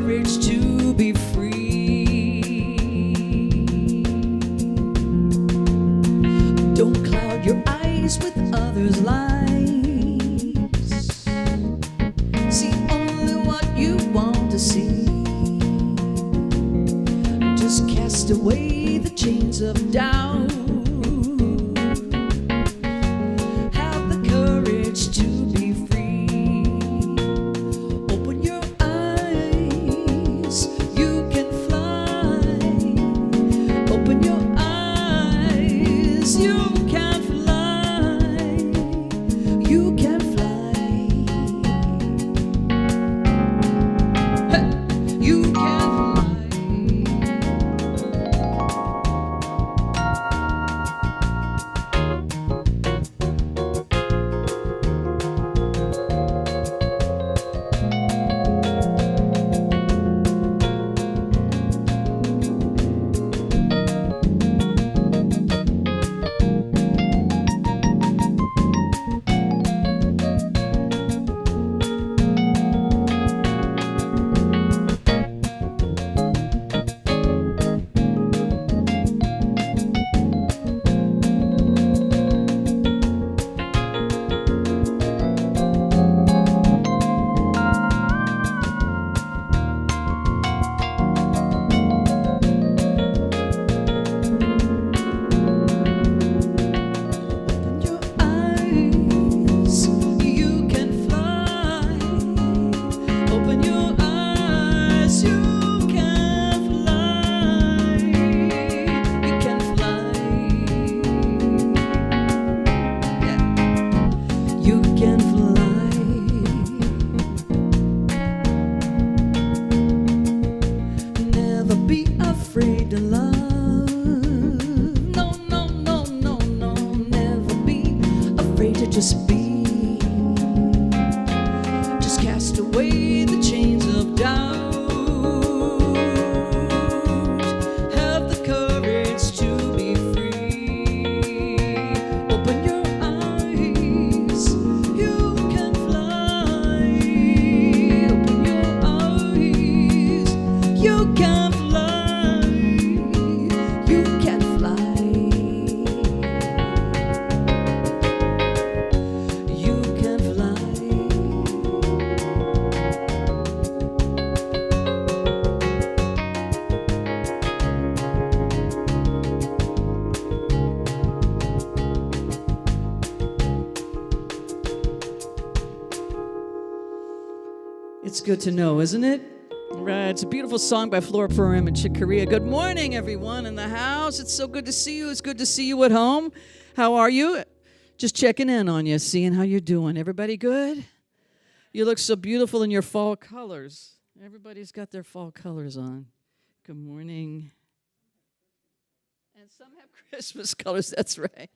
courage to be free. Don't cloud your eyes with others' lives. See only what you want to see. Just cast away the chains of doubt. Have the courage to be free. Open your eyes, you can fly. Open your eyes, you can fly. You can fly. Hey, you can fly. Afraid to love. No, no, no, no, no. Never be afraid to just be. Just cast away the chains of doubt. Have the courage to be free. Open your eyes, you can fly. Open your eyes, you can fly. It's good to know, isn't it? Right, it's a beautiful song by Flora Purim and Chick Corea. Good morning, everyone in the house. It's so good to see you. It's good to see you at home. How are you? Just checking in on you, seeing how you're doing. Everybody good? You look so beautiful in your fall colors. Everybody's got their fall colors on. Good morning. And some have Christmas colors, that's right.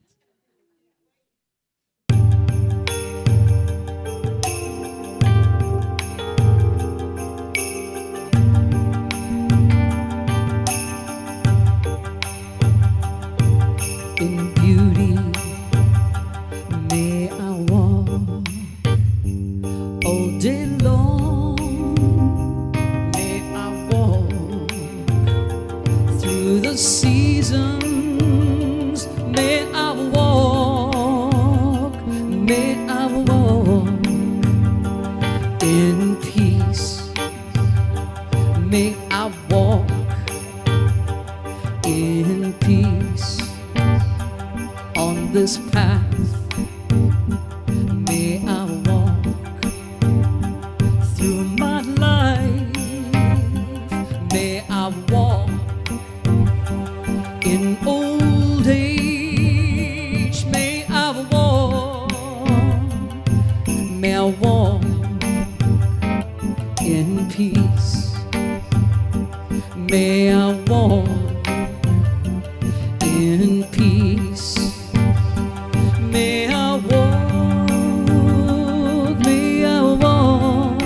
In beauty may I walk all day long. May I walk through the seasons. May I walk. May I walk in peace. May I walk in peace. On this path, may I walk through my life. May I walk in old age. May I walk. May I walk in peace. May I walk in peace. May I walk, may I walk,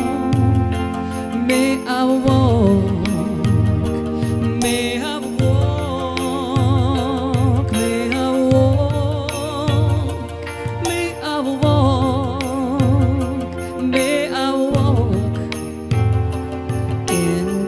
may I walk, may I walk, may I walk, may I walk, may I walk in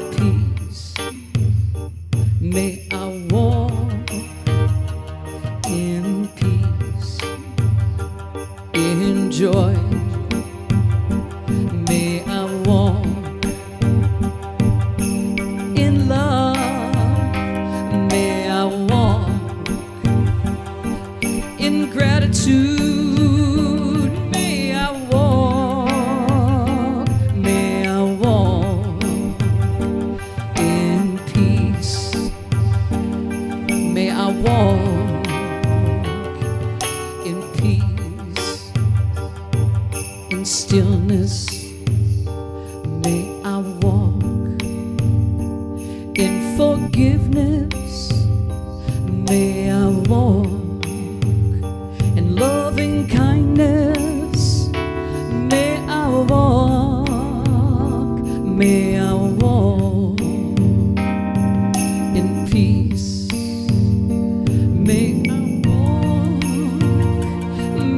solitude. May I walk in peace. May I walk in peace, in stillness. May I walk in forgiveness. May I walk in loving kindness. May I walk. May I walk in peace. May I walk.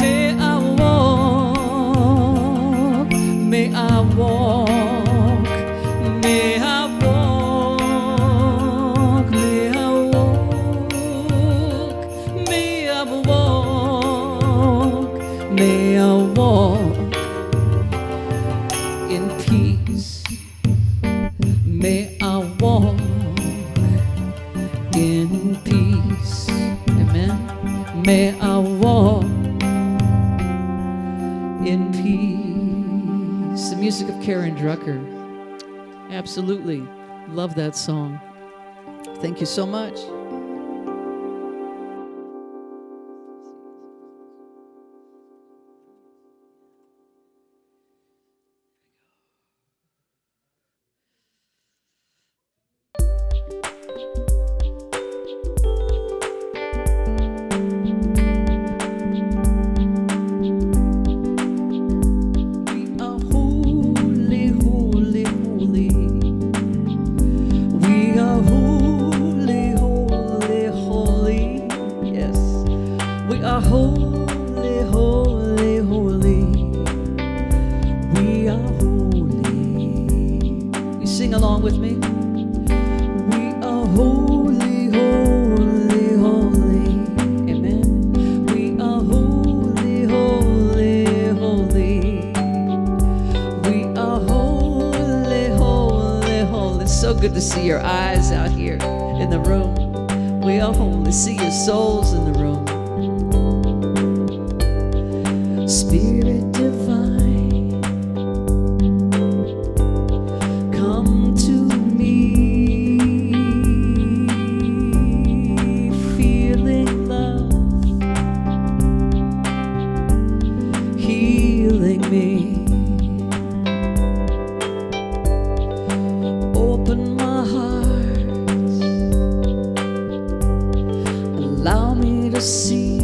May I walk. May I walk. May I walk. May I walk. May I walk. May I walk in peace. May I walk in peace. Amen. May I walk in peace. The music of Karen Drucker. Absolutely love that song. Thank you so much. Sing along with me. We are holy, holy, holy. Amen. We are holy, holy, holy. We are holy, holy, holy. It's so good to see your eyes out here in the room. We are holy. See your souls in the room. Spirit divine. Allow me to see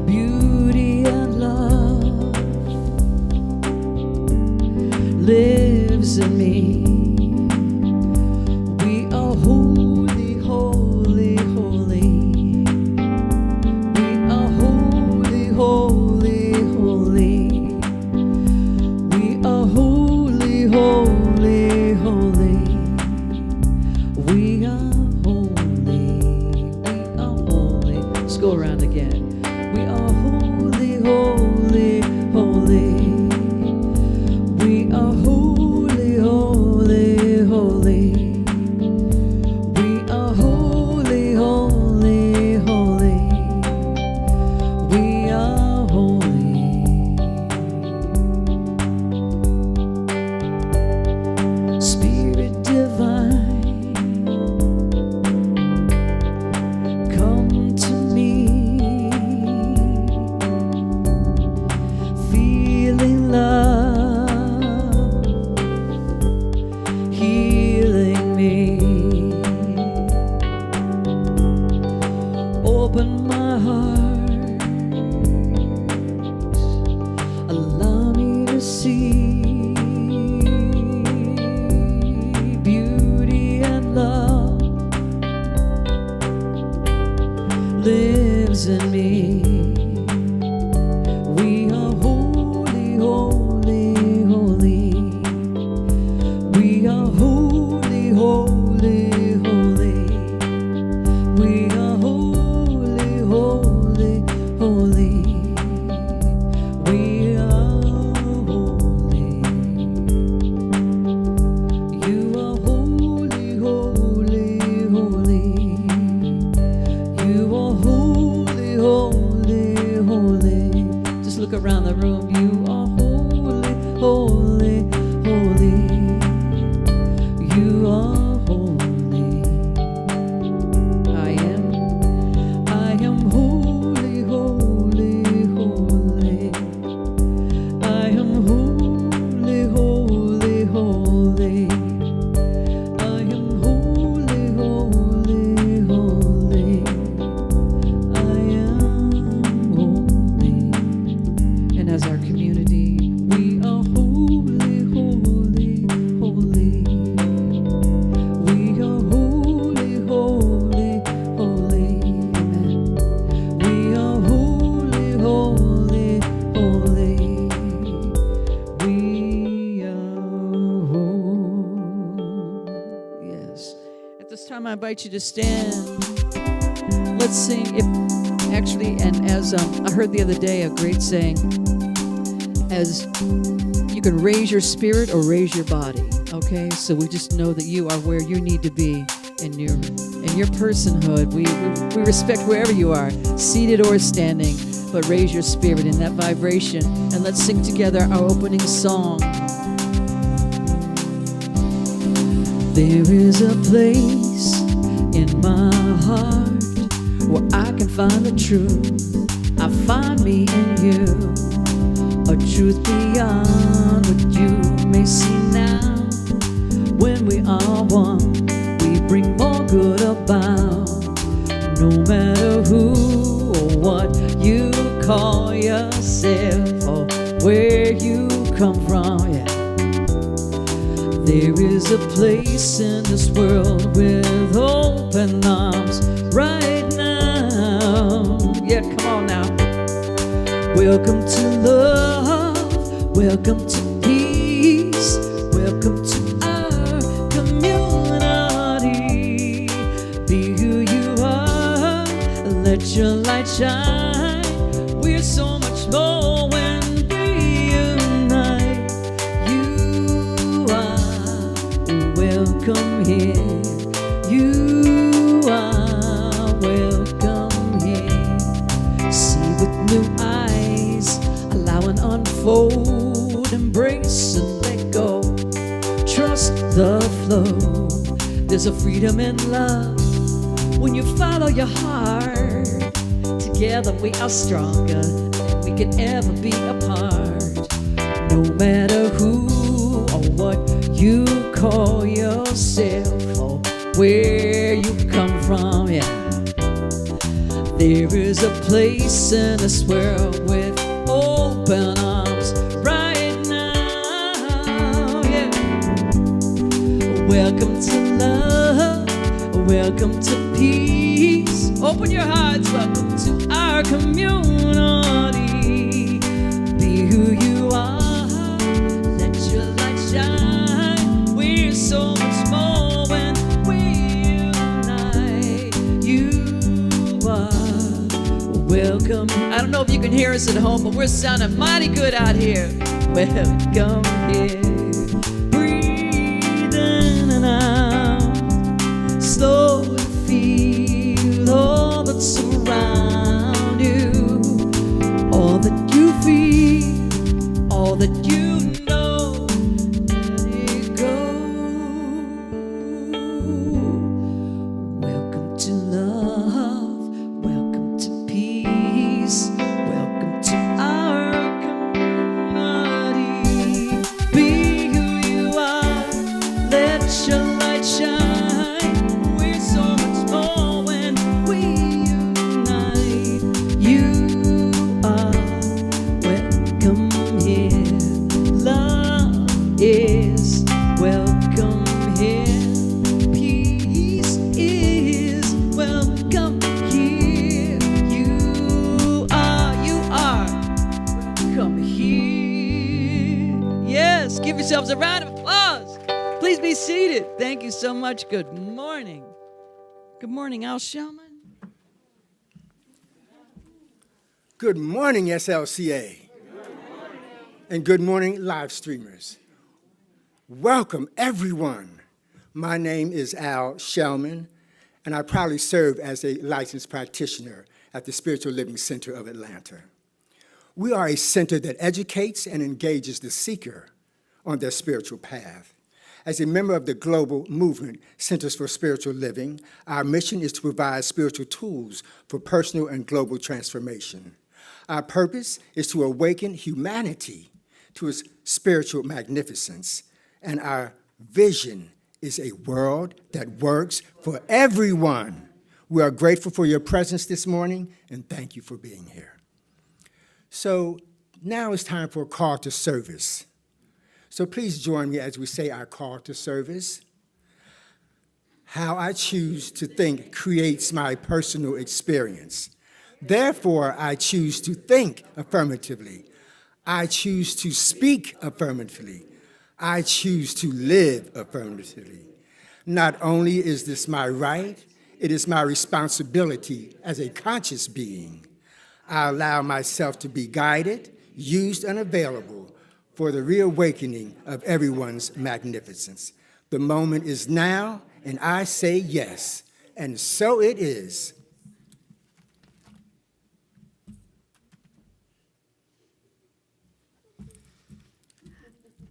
beauty and love lives in me. We are holy, holy, holy. We are holy, holy, holy. We are holy, holy, holy. We are go around again. We are holy, holy, holy. We are holy, holy, This time I invite you to stand. Let's sing. And as I heard the other day, a great saying, as you can raise your spirit or raise your body. Okay, so we just know that you are where you need to be in your personhood. We respect wherever you are, seated or standing, but raise your spirit in that vibration. And let's sing together our opening song. There is a place in my heart where I can find the truth. I find me in you, a truth beyond what you may see now. When we are one, we bring more good about. No matter who or what you call yourself or where you come from, yeah. There is a place in this world with open arms right now. Yeah, come on now. Welcome to love, welcome to peace, welcome to our community. Be who you are, let your light shine. We're so much more when we unite. You are welcome here. You are welcome here. See with new eyes, allow and unfold, embrace and let go. Trust the flow. There's a freedom in love when you follow your heart. Together we are stronger than we can ever be apart. No matter who or what you call yourself or where you come from, yeah. There is a place in this world with open arms right now, yeah. Welcome to love, welcome to peace. Open your hearts, welcome to our community. Be who you are, let your light shine. We're so much more when we unite. You are welcome. I don't know if you can hear us at home, but we're sounding mighty good out here. Welcome here. Breathe in and out. Slow and feel all that's around you. All that you feel, all that you know, let it go. Welcome to love, welcome to peace, welcome to our community. Be who you are, let your light shine. We're so much more when we unite. You are welcome here. Love is welcome here. Peace is welcome here. You are welcome here. Yes, give yourselves a round of applause. Please be seated. Thank you so much. Good morning. Good morning, Al Shellman. Good morning, SLCA. And good morning, live streamers. Welcome, everyone. My name is Al Shellman, and I proudly serve as a licensed practitioner at the Spiritual Living Center of Atlanta. We are a center that educates and engages the seeker on their spiritual path. As a member of the global movement, Centers for Spiritual Living, our mission is to provide spiritual tools for personal and global transformation. Our purpose is to awaken humanity to its spiritual magnificence, and our vision is a world that works for everyone. We are grateful for your presence this morning, and thank you for being here. So now it's time for a call to service. So please join me as we say our call to service. How I choose to think creates my personal experience. Therefore, I choose to think affirmatively. I choose to speak affirmatively. I choose to live affirmatively. Not only is this my right, it is my responsibility as a conscious being. I allow myself to be guided, used, and available for the reawakening of everyone's magnificence. The moment is now, and I say yes, and so it is.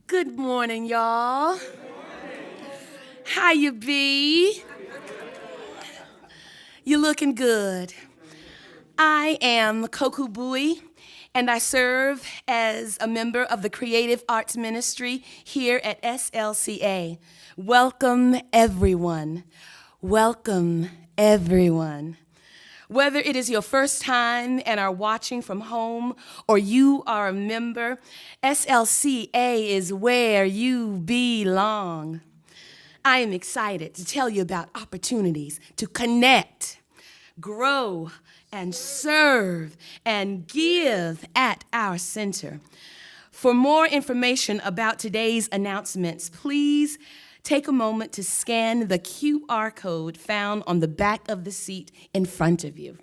Good morning, y'all. How you be? You looking good. I am Koku Bui, and I serve as a member of the Creative Arts Ministry here at SLCA. Welcome, everyone. Welcome, everyone. Whether it is your first time and are watching from home or you are a member, SLCA is where you belong. I am excited to tell you about opportunities to connect, grow, and serve and give at our center. For more information about today's announcements, please take a moment to scan the QR code found on the back of the seat in front of you.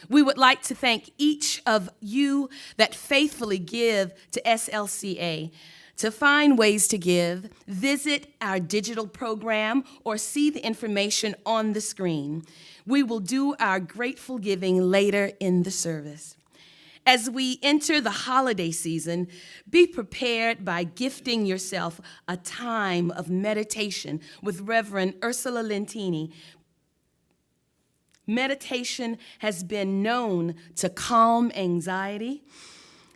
We would like to thank each of you that faithfully give to SLCA. To find ways to give, visit our digital program or see the information on the screen. We will do our grateful giving later in the service. As we enter the holiday season, be prepared by gifting yourself a time of meditation with Reverend Ursula Lentini. Meditation has been known to calm anxiety,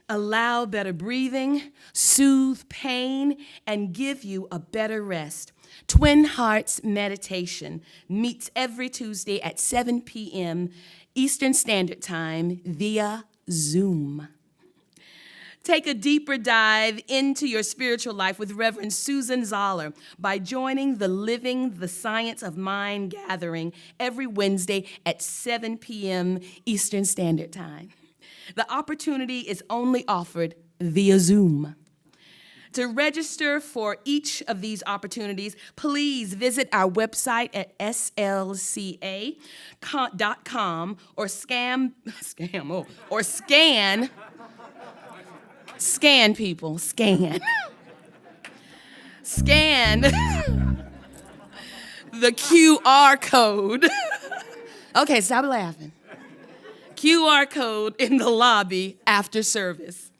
allow better breathing, soothe pain, and give you a better rest. Twin Hearts Meditation meets every Tuesday at 7 p.m. Eastern Standard Time via Zoom. Take a deeper dive into your spiritual life with Reverend Susan Zoller by joining the Living the Science of Mind gathering every Wednesday at 7 p.m. Eastern Standard Time. The opportunity is only offered via Zoom. To register for each of these opportunities, please visit our website at slca.com or scan people, scan the QR code. Okay, stop laughing. QR code in the lobby after service.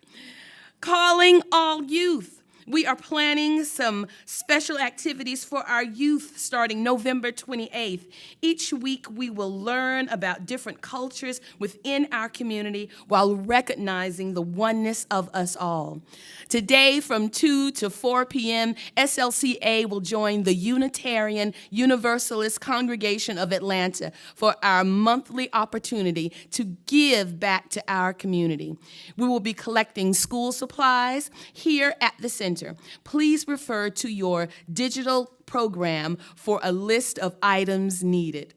Calling all youth. We are planning some special activities for our youth starting November 28th. Each week, we will learn about different cultures within our community while recognizing the oneness of us all. Today, from 2 to 4 p.m., SLCA will join the Unitarian Universalist Congregation of Atlanta for our monthly opportunity to give back to our community. We will be collecting school supplies here at the center. Please refer to your digital program for a list of items needed.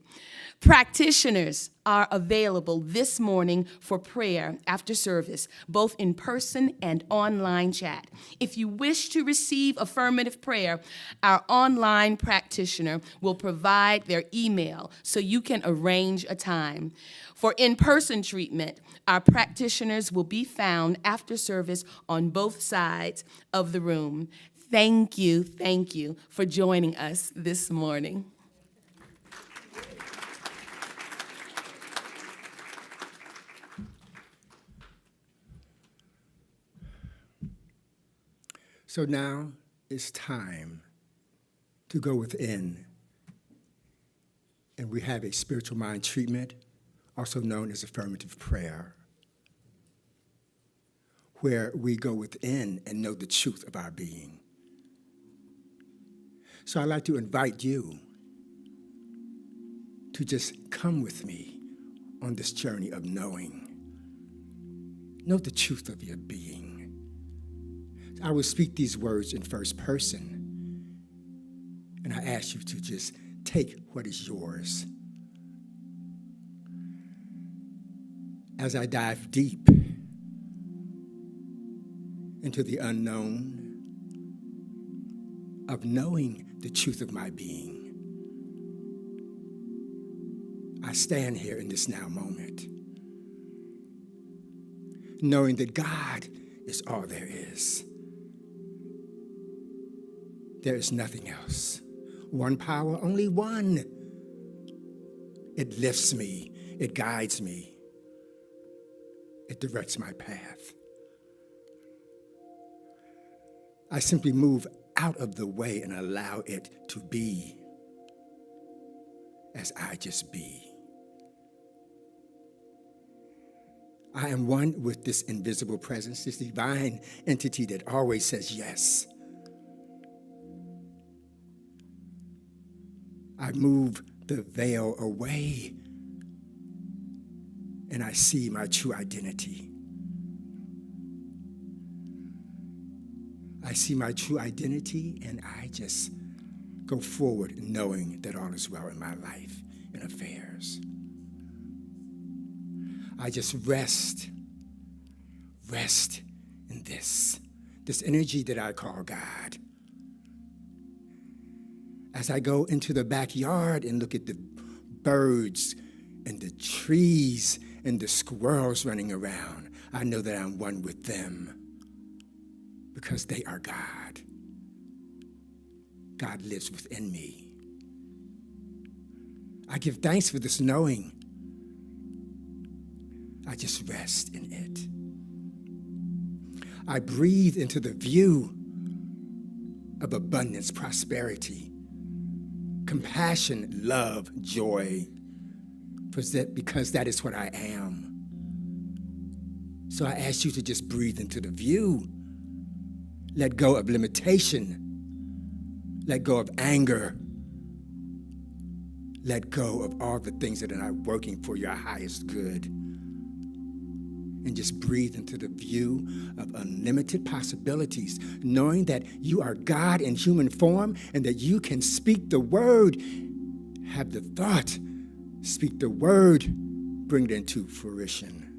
Practitioners are available this morning for prayer after service, both in person and online chat. If you wish to receive affirmative prayer, our online practitioner will provide their email so you can arrange a time. For in-person treatment, our practitioners will be found after service on both sides of the room. Thank you for joining us this morning. So now it's time to go within, and we have a spiritual mind treatment, also known as affirmative prayer, where we go within and know the truth of our being. So I'd like to invite you to just come with me on this journey of knowing. Know the truth of your being. I will speak these words in first person, and I ask you to just take what is yours. As I dive deep into the unknown of knowing the truth of my being, I stand here in this now moment, knowing that God is all there is. There is nothing else. One power, only one. It lifts me. It guides me. It directs my path. I simply move out of the way and allow it to be as I just be. I am one with this invisible presence, this divine entity that always says yes. I move the veil away and I see my true identity. I see my true identity and I just go forward knowing that all is well in my life and affairs. I just rest in this energy that I call God. As I go into the backyard and look at the birds and the trees and the squirrels running around, I know that I'm one with them because they are God. God lives within me. I give thanks for this knowing. I just rest in it. I breathe into the view of abundance, prosperity, compassion, love, joy, because that is what I am. So I ask you to just breathe into the view. Let go of limitation. Let go of anger. Let go of all the things that are not working for your highest good. And just breathe into the view of unlimited possibilities, knowing that you are God in human form and that you can speak the word, have the thought, speak the word, bring it into fruition.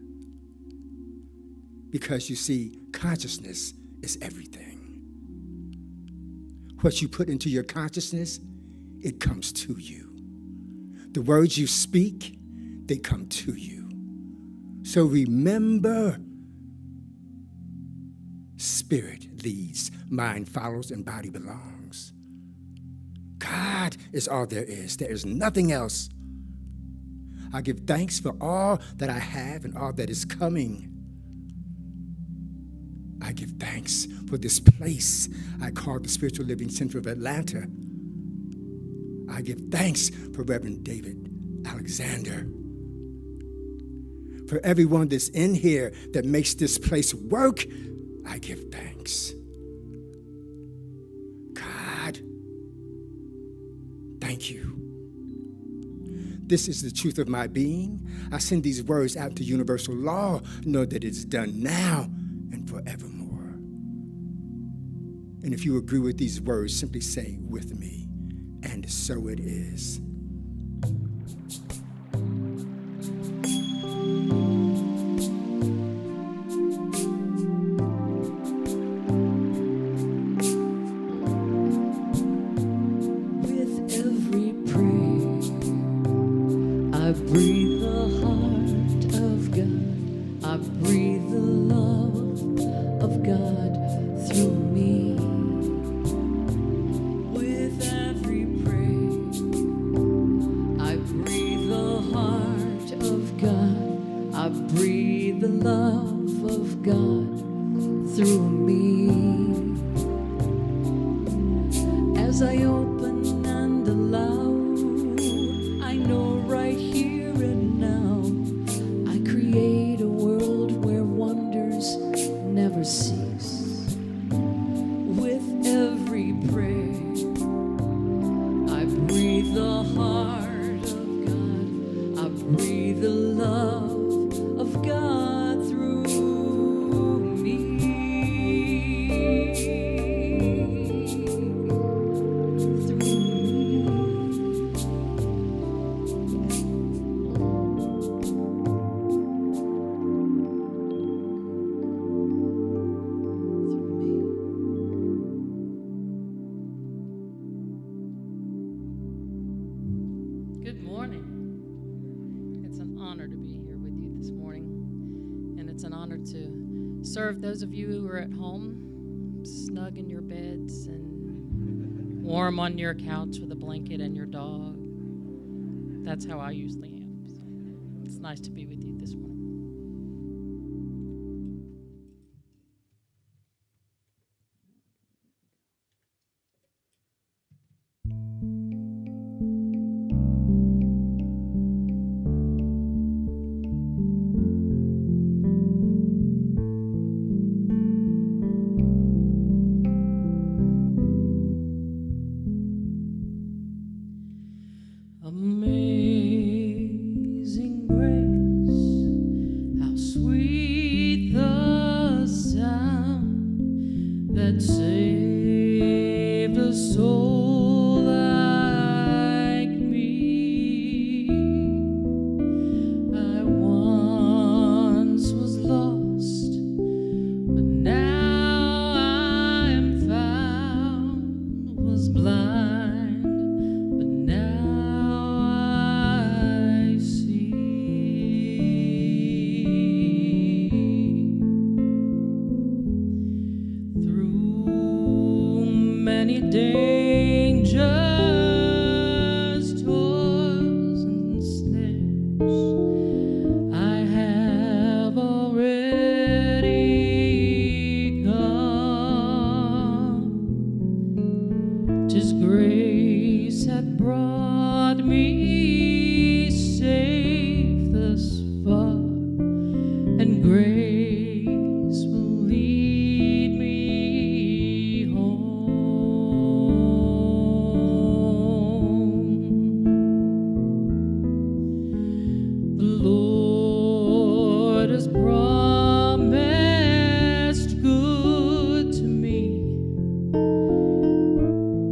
Because you see, consciousness is everything. What you put into your consciousness, it comes to you. The words you speak, they come to you. So remember, spirit leads, mind follows, and body belongs. God is all there is. There is nothing else. I give thanks for all that I have and all that is coming. I give thanks for this place I call the Spiritual Living Center of Atlanta. I give thanks for Reverend David Alexander. For everyone that's in here that makes this place work, I give thanks. God, thank you. This is the truth of my being. I send these words out to universal law. Know that it's done now and forevermore. And if you agree with these words, simply say with me, and so it is. Breathe the heart of God. I breathe the love of God through me. With every prayer, I breathe the heart of God. I breathe the love of God through me. As I open and allow, I know right here and now, I create a world where wonders never cease. With every prayer, I breathe the heart of God. I breathe the love of God through me. Good morning. honor to be here with you this morning. And it's an honor to serve those of you who are at home, snug in your beds and warm on your couch with a blanket and your dog. That's how I usually am. So it's nice to be with you this morning. Amazing grace, how sweet the sound that saved a soul like me. I once was lost, but now I am found, was blind, but now I see. Through many dangers, toils, and snares, I have already come. 'Tis grace hath brought me safe thus far, and grace will lead me home. The Lord has promised good to me,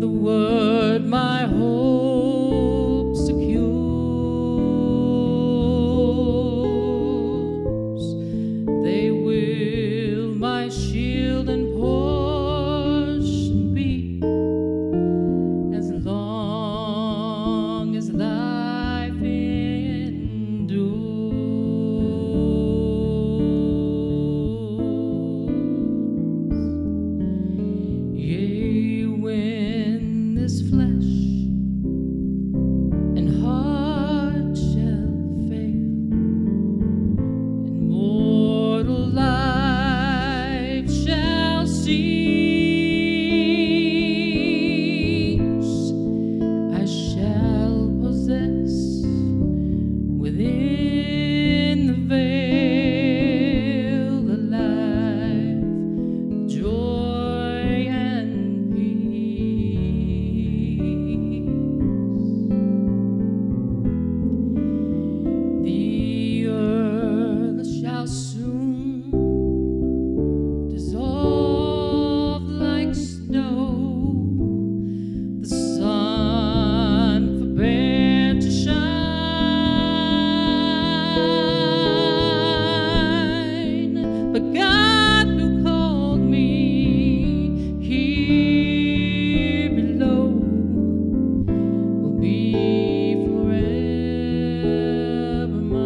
the word my hope secures. They will my shield and portion be, as long as life endures. Yea, when this flesh and heart shall fail, and mortal life shall cease, I shall possess within the veil the life, joy, and peace. The earth shall soon dissolve like snow, the sun forbear to shine, but God who called me here below will be forever mine.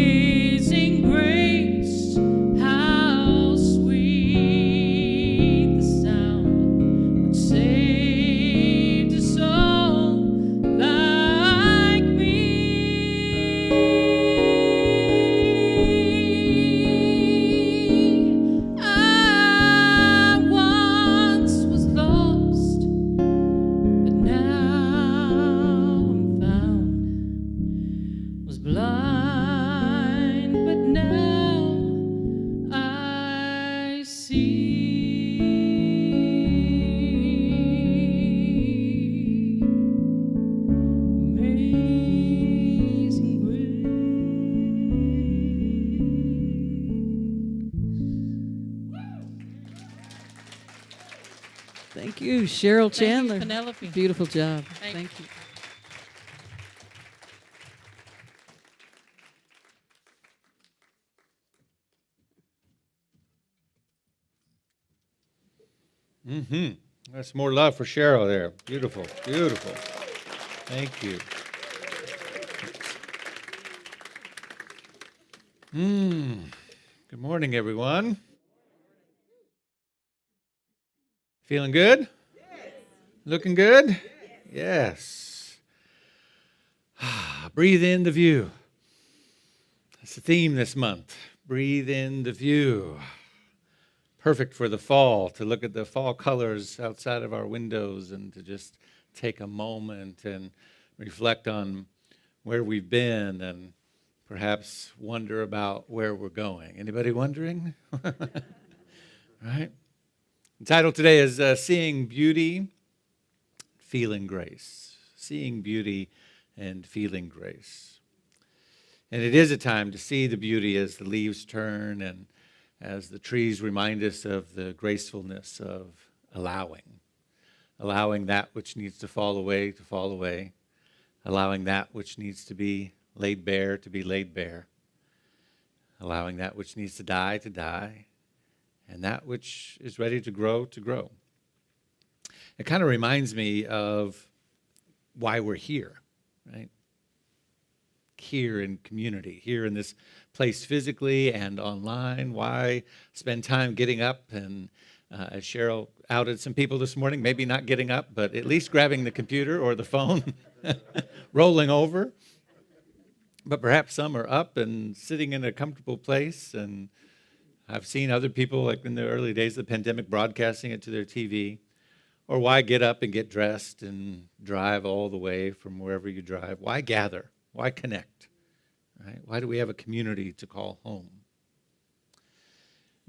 Amazing grace, how sweet the sound that saved a soul like me. I once was lost, but now I'm found, was blind, but now I see. Amazing grace. Thank you, Cheryl Chandler. Penelope. Beautiful job. Thank Thank you. That's more love for Cheryl there. Beautiful, beautiful. Thank you. Good morning, everyone. Feeling good? Yes. Looking good? Yes. Breathe in the view. That's the theme this month. Breathe in the view. Perfect for the fall, to look at the fall colors outside of our windows and to just take a moment and reflect on where we've been and perhaps wonder about where we're going. Anybody wondering? Right? The title today is Seeing Beauty, Feeling Grace. Seeing Beauty and Feeling Grace. And it is a time to see the beauty as the leaves turn and as the trees remind us of the gracefulness of allowing that which needs to fall away, allowing that which needs to be laid bare, allowing that which needs to die, and that which is ready to grow. It kind of reminds me of why we're here, right? Here in community, here in this place physically and online. Why spend time getting up and, as Cheryl outed some people this morning, maybe not getting up, but at least grabbing the computer or the phone, rolling over. But perhaps some are up and sitting in a comfortable place. And I've seen other people, like in the early days of the pandemic, broadcasting it to their TV. Or why get up and get dressed and drive all the way from wherever you drive? Why gather? Why connect? Right? Why do we have a community to call home?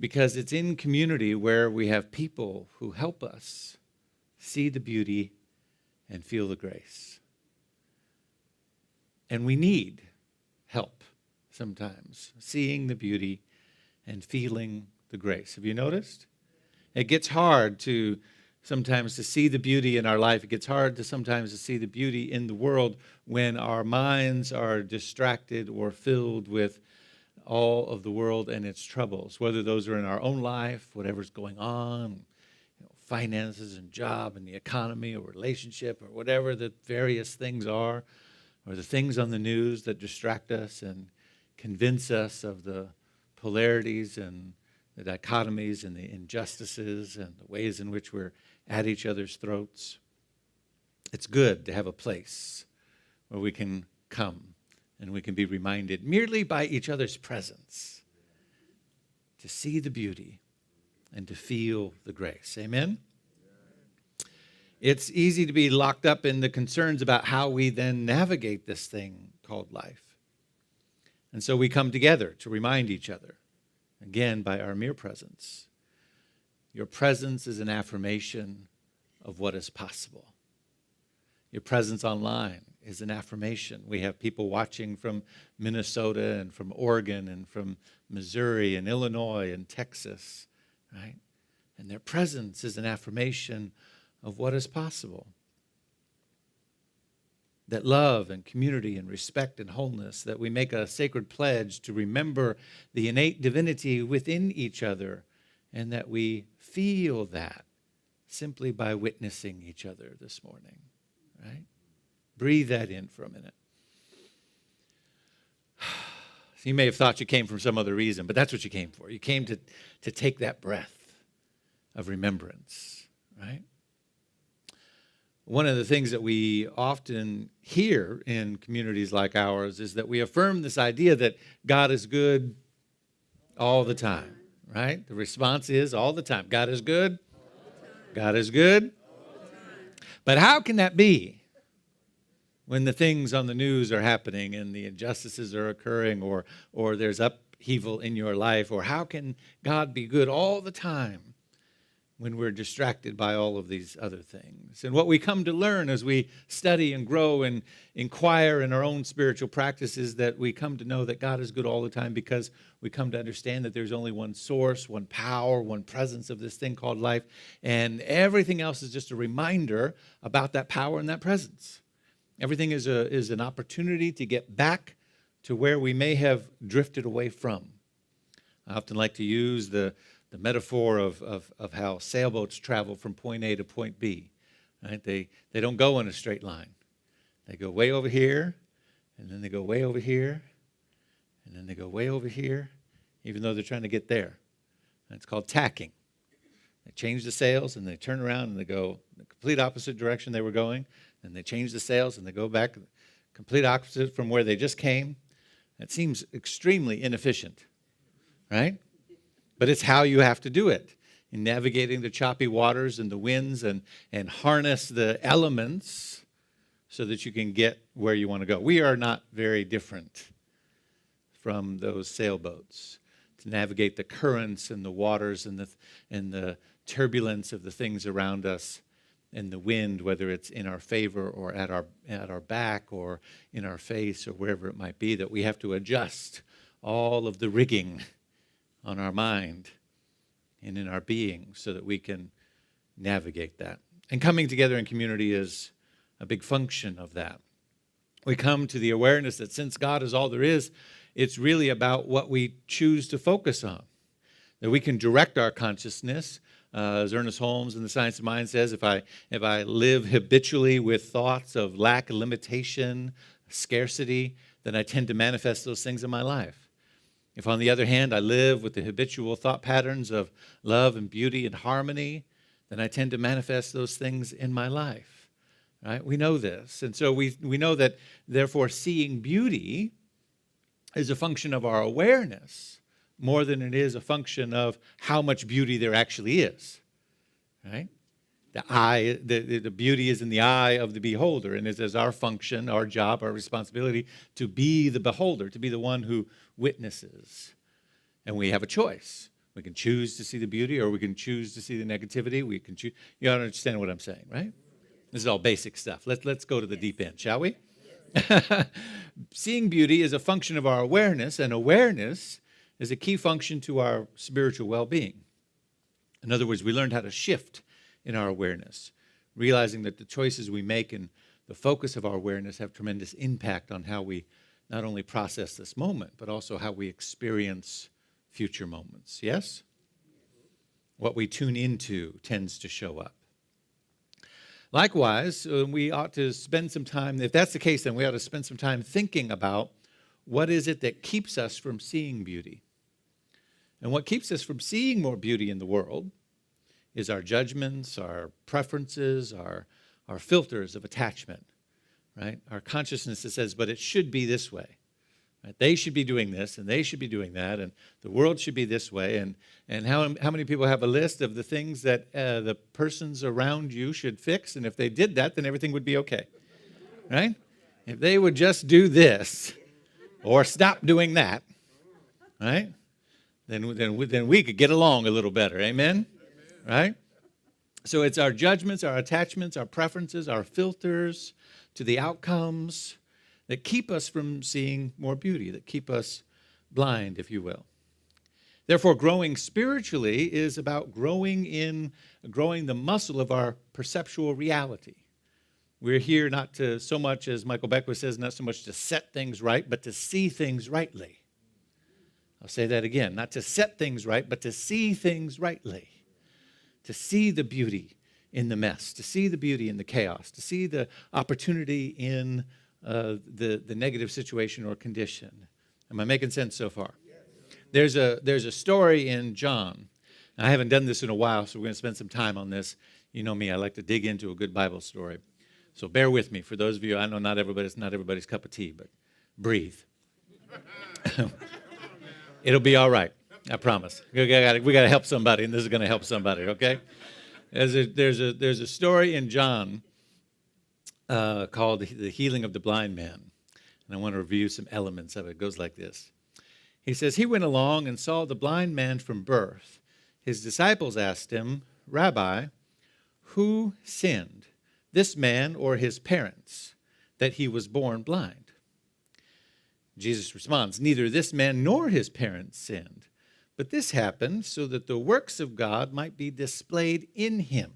Because it's in community where we have people who help us see the beauty and feel the grace. And we need help sometimes, seeing the beauty and feeling the grace. Have you noticed? It gets hard sometimes to see the beauty in our life. It gets hard sometimes to see the beauty in the world when our minds are distracted or filled with all of the world and its troubles, whether those are in our own life, whatever's going on, finances and job and the economy or relationship or whatever the various things are, or the things on the news that distract us and convince us of the polarities and the dichotomies and the injustices and the ways in which we're at each other's throats. It's good to have a place where we can come and we can be reminded merely by each other's presence to see the beauty and to feel the grace. Amen? It's easy to be locked up in the concerns about how we then navigate this thing called life. And so we come together to remind each other, again, by our mere presence. Your presence is an affirmation of what is possible. Your presence online is an affirmation. We have people watching from Minnesota and from Oregon and from Missouri and Illinois and Texas, right? And their presence is an affirmation of what is possible. That love and community and respect and wholeness, that we make a sacred pledge to remember the innate divinity within each other, and that we feel that simply by witnessing each other this morning, right? Breathe that in for a minute. You may have thought you came for some other reason, but that's what you came for. You came to take that breath of remembrance, right? One of the things that we often hear in communities like ours is that we affirm this idea that God is good all the time, right? The response is all the time. God is good. God is good. But how can that be when the things on the news are happening and the injustices are occurring or there's upheaval in your life? Or how can God be good all the time when we're distracted by all of these other things? And what we come to learn as we study and grow and inquire in our own spiritual practice is that we come to know that God is good all the time because we come to understand that there's only one source, one power, one presence of this thing called life, and everything else is just a reminder about that power and that presence. Everything is an opportunity to get back to where we may have drifted away from. I often like to use the the metaphor of how sailboats travel from point A to point B. Right? They don't go in a straight line. They go way over here, and then they go way over here, and then they go way over here, even though they're trying to get there. And it's called tacking. They change the sails, and they turn around, and they go the complete opposite direction they were going. And they change the sails, and they go back complete opposite from where they just came. It seems extremely inefficient, right? But it's how you have to do it in navigating the choppy waters and the winds and harness the elements so that you can get where you want to go. We are not very different from those sailboats to navigate the currents and the waters and the turbulence of the things around us and the wind, whether it's in our favor or at our back or in our face or wherever it might be, that we have to adjust all of the rigging on our mind and in our being so that we can navigate that. And coming together in community is a big function of that. We come to the awareness that since God is all there is, it's really about what we choose to focus on. That we can direct our consciousness. As Ernest Holmes in The Science of Mind says, if I live habitually with thoughts of lack, limitation, scarcity, then I tend to manifest those things in my life. If, on the other hand, I live with the habitual thought patterns of love and beauty and harmony, then I tend to manifest those things in my life. Right? We know this. And so we know that, therefore, seeing beauty is a function of our awareness more than it is a function of how much beauty there actually is. Right? The beauty is in the eye of the beholder, and it is our function, our job, our responsibility to be the beholder, to be the one who witnesses. And we have a choice. We can choose to see the beauty, or we can choose to see the negativity. We can choose. You understand what I'm saying, right? This is all basic stuff. Let's go to the deep end, shall we? Seeing beauty is a function of our awareness, and awareness is a key function to our spiritual well-being. In other words, we learned how to shift in our awareness, realizing that the choices we make and the focus of our awareness have tremendous impact on how we not only process this moment, but also how we experience future moments. Yes? What we tune into tends to show up. Likewise, we ought to spend some time, if that's the case, then we ought to spend some time thinking about what is it that keeps us from seeing beauty. And what keeps us from seeing more beauty in the world is our judgments, our preferences, our filters of attachment, right? Our consciousness that says, but it should be this way. Right? They should be doing this, and they should be doing that, and the world should be this way. And how many people have a list of the things that the persons around you should fix, and if they did that, then everything would be okay, right? If they would just do this or stop doing that, right? Then we could get along a little better, amen? Right? So it's our judgments, our attachments, our preferences, our filters to the outcomes that keep us from seeing more beauty, that keep us blind, if you will. Therefore, growing spiritually is about growing the muscle of our perceptual reality. We're here not to so much, as Michael Beckwith says, not so much to set things right, but to see things rightly. I'll say that again, not to set things right, but to see things rightly. To see the beauty in the mess, to see the beauty in the chaos, to see the opportunity in the negative situation or condition. Am I making sense so far? There's a story in John. I haven't done this in a while, so we're going to spend some time on this. You know me, I like to dig into a good Bible story. So bear with me. For those of you, I know it's not everybody's cup of tea, but breathe. It'll be all right. I promise. We got to help somebody, and this is going to help somebody, okay? There's a story in John called The Healing of the Blind Man. And I want to review some elements of it. It goes like this. He says, he went along and saw the blind man from birth. His disciples asked him, Rabbi, who sinned, this man or his parents, that he was born blind? Jesus responds, neither this man nor his parents sinned, but this happened so that the works of God might be displayed in him.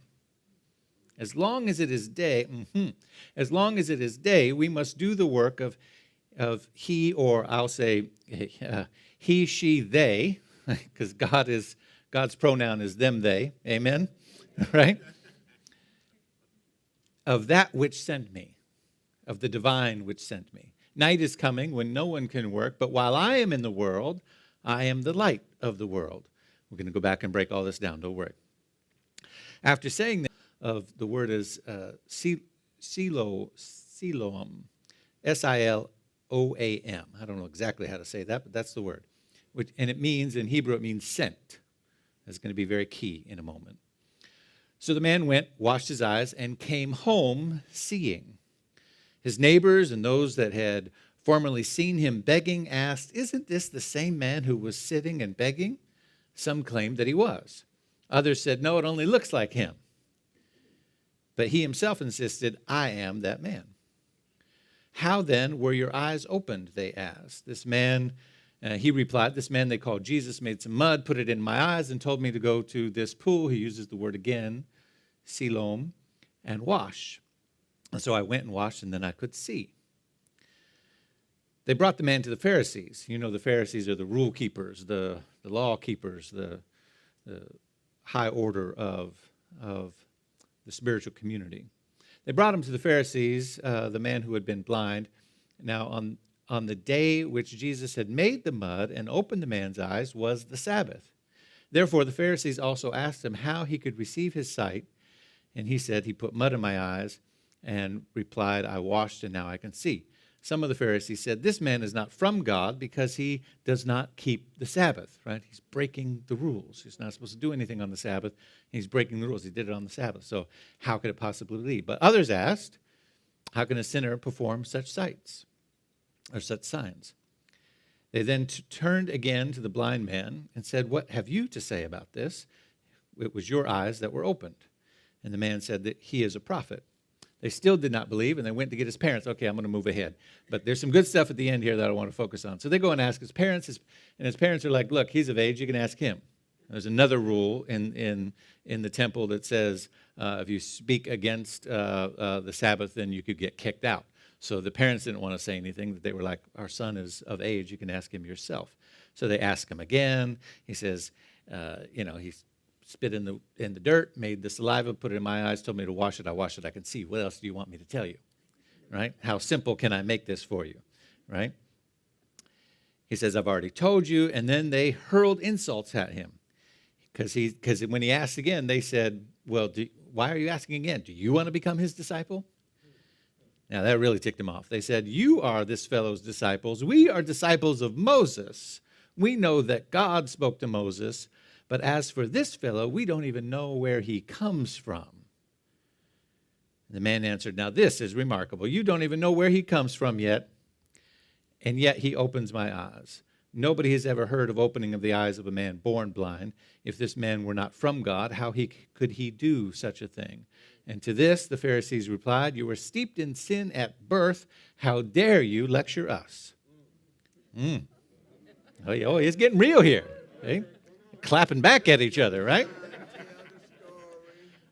As long as it is day, we must do the work of he, or I'll say he, she, they, because God is God's pronoun is them, they. Amen? Right? Of that which sent me, of the divine which sent me. Night is coming when no one can work, but while I am in the world, I am the light of the world. We're going to go back and break all this down, don't worry. After saying that, of the word is Siloam, S-I-L-O-A-M. I don't know exactly how to say that, but that's the word. And it means, in Hebrew, it means sent. That's going to be very key in a moment. So the man went, washed his eyes, and came home seeing. His neighbors and those that had formerly seen him begging asked, "Isn't this the same man who was sitting and begging?" Some claimed that he was. Others said, "No, it only looks like him." But he himself insisted, "I am that man." "How then were your eyes opened?" they asked. He replied, "This man they called Jesus made some mud, put it in my eyes, and told me to go to this pool," he uses the word again, Siloam, "and wash. And so I went and washed, and then I could see." They brought the man to the Pharisees. You know, the Pharisees are the rule keepers, the law keepers, the high order of the spiritual community. They brought him to the Pharisees, the man who had been blind. Now, on the day which Jesus had made the mud and opened the man's eyes was the Sabbath. Therefore, the Pharisees also asked him how he could receive his sight. And he said, "He put mud in my eyes," and replied, "I washed, and now I can see." Some of the Pharisees said, "This man is not from God because he does not keep the Sabbath," right? He's breaking the rules. He's not supposed to do anything on the Sabbath. He's breaking the rules. He did it on the Sabbath. So how could it possibly be? But others asked, "How can a sinner perform such sights or such signs?" They then turned again to the blind man and said, "What have you to say about this? It was your eyes that were opened." And the man said that he is a prophet. They still did not believe, and they went to get his parents. Okay, I'm going to move ahead. But there's some good stuff at the end here that I want to focus on. So they go and ask his parents, and his parents are like, "Look, he's of age. You can ask him." There's another rule in the temple that says if you speak against the Sabbath, then you could get kicked out. So the parents didn't want to say anything. They were like, "Our son is of age. You can ask him yourself." So they ask him again. He says, he spit in the dirt, made the saliva, put it in my eyes, told me to wash it. I washed it. I can see. What else do you want me to tell you? Right? How simple can I make this for you? Right? He says, "I've already told you." And then they hurled insults at him. Because when he asked again, they said, "Well, why are you asking again? Do you want to become his disciple?" Now, that really ticked him off. They said, "You are this fellow's disciples. We are disciples of Moses. We know that God spoke to Moses. But as for this fellow, we don't even know where he comes from." The man answered, "Now this is remarkable. You don't even know where he comes from yet, and yet he opens my eyes. Nobody has ever heard of opening of the eyes of a man born blind. If this man were not from God, how could he do such a thing?" And to this the Pharisees replied, "You were steeped in sin at birth. How dare you lecture us?" Oh, it's getting real here. Okay? Clapping back at each other, right?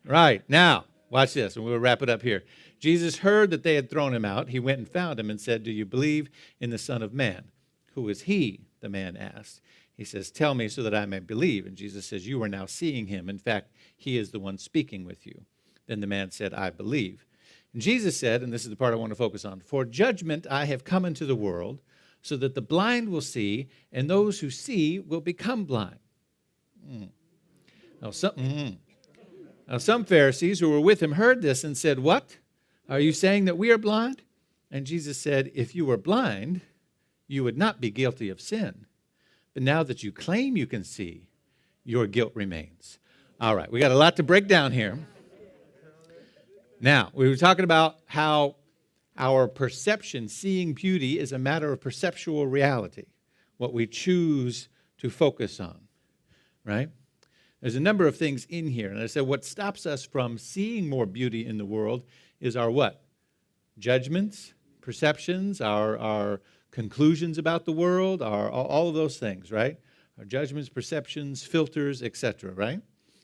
Right. Now, watch this, and we'll wrap it up here. Jesus heard that they had thrown him out. He went and found him and said, "Do you believe in the Son of Man?" "Who is he?" the man asked. He says, "Tell me so that I may believe." And Jesus says, "You are now seeing him. In fact, he is the one speaking with you." Then the man said, "I believe." And Jesus said, and this is the part I want to focus on, "For judgment I have come into the world, so that the blind will see, and those who see will become blind." Now, some Pharisees who were with him heard this and said, "What? Are you saying that we are blind?" And Jesus said, "If you were blind, you would not be guilty of sin. But now that you claim you can see, your guilt remains." All right, we got a lot to break down here. Now, we were talking about how our perception, seeing beauty, is a matter of perceptual reality, what we choose to focus on. Right? There's a number of things in here. And I said what stops us from seeing more beauty in the world is our what? Judgments, perceptions, our conclusions about the world, all of those things, right? Our judgments, perceptions, filters, etc., right?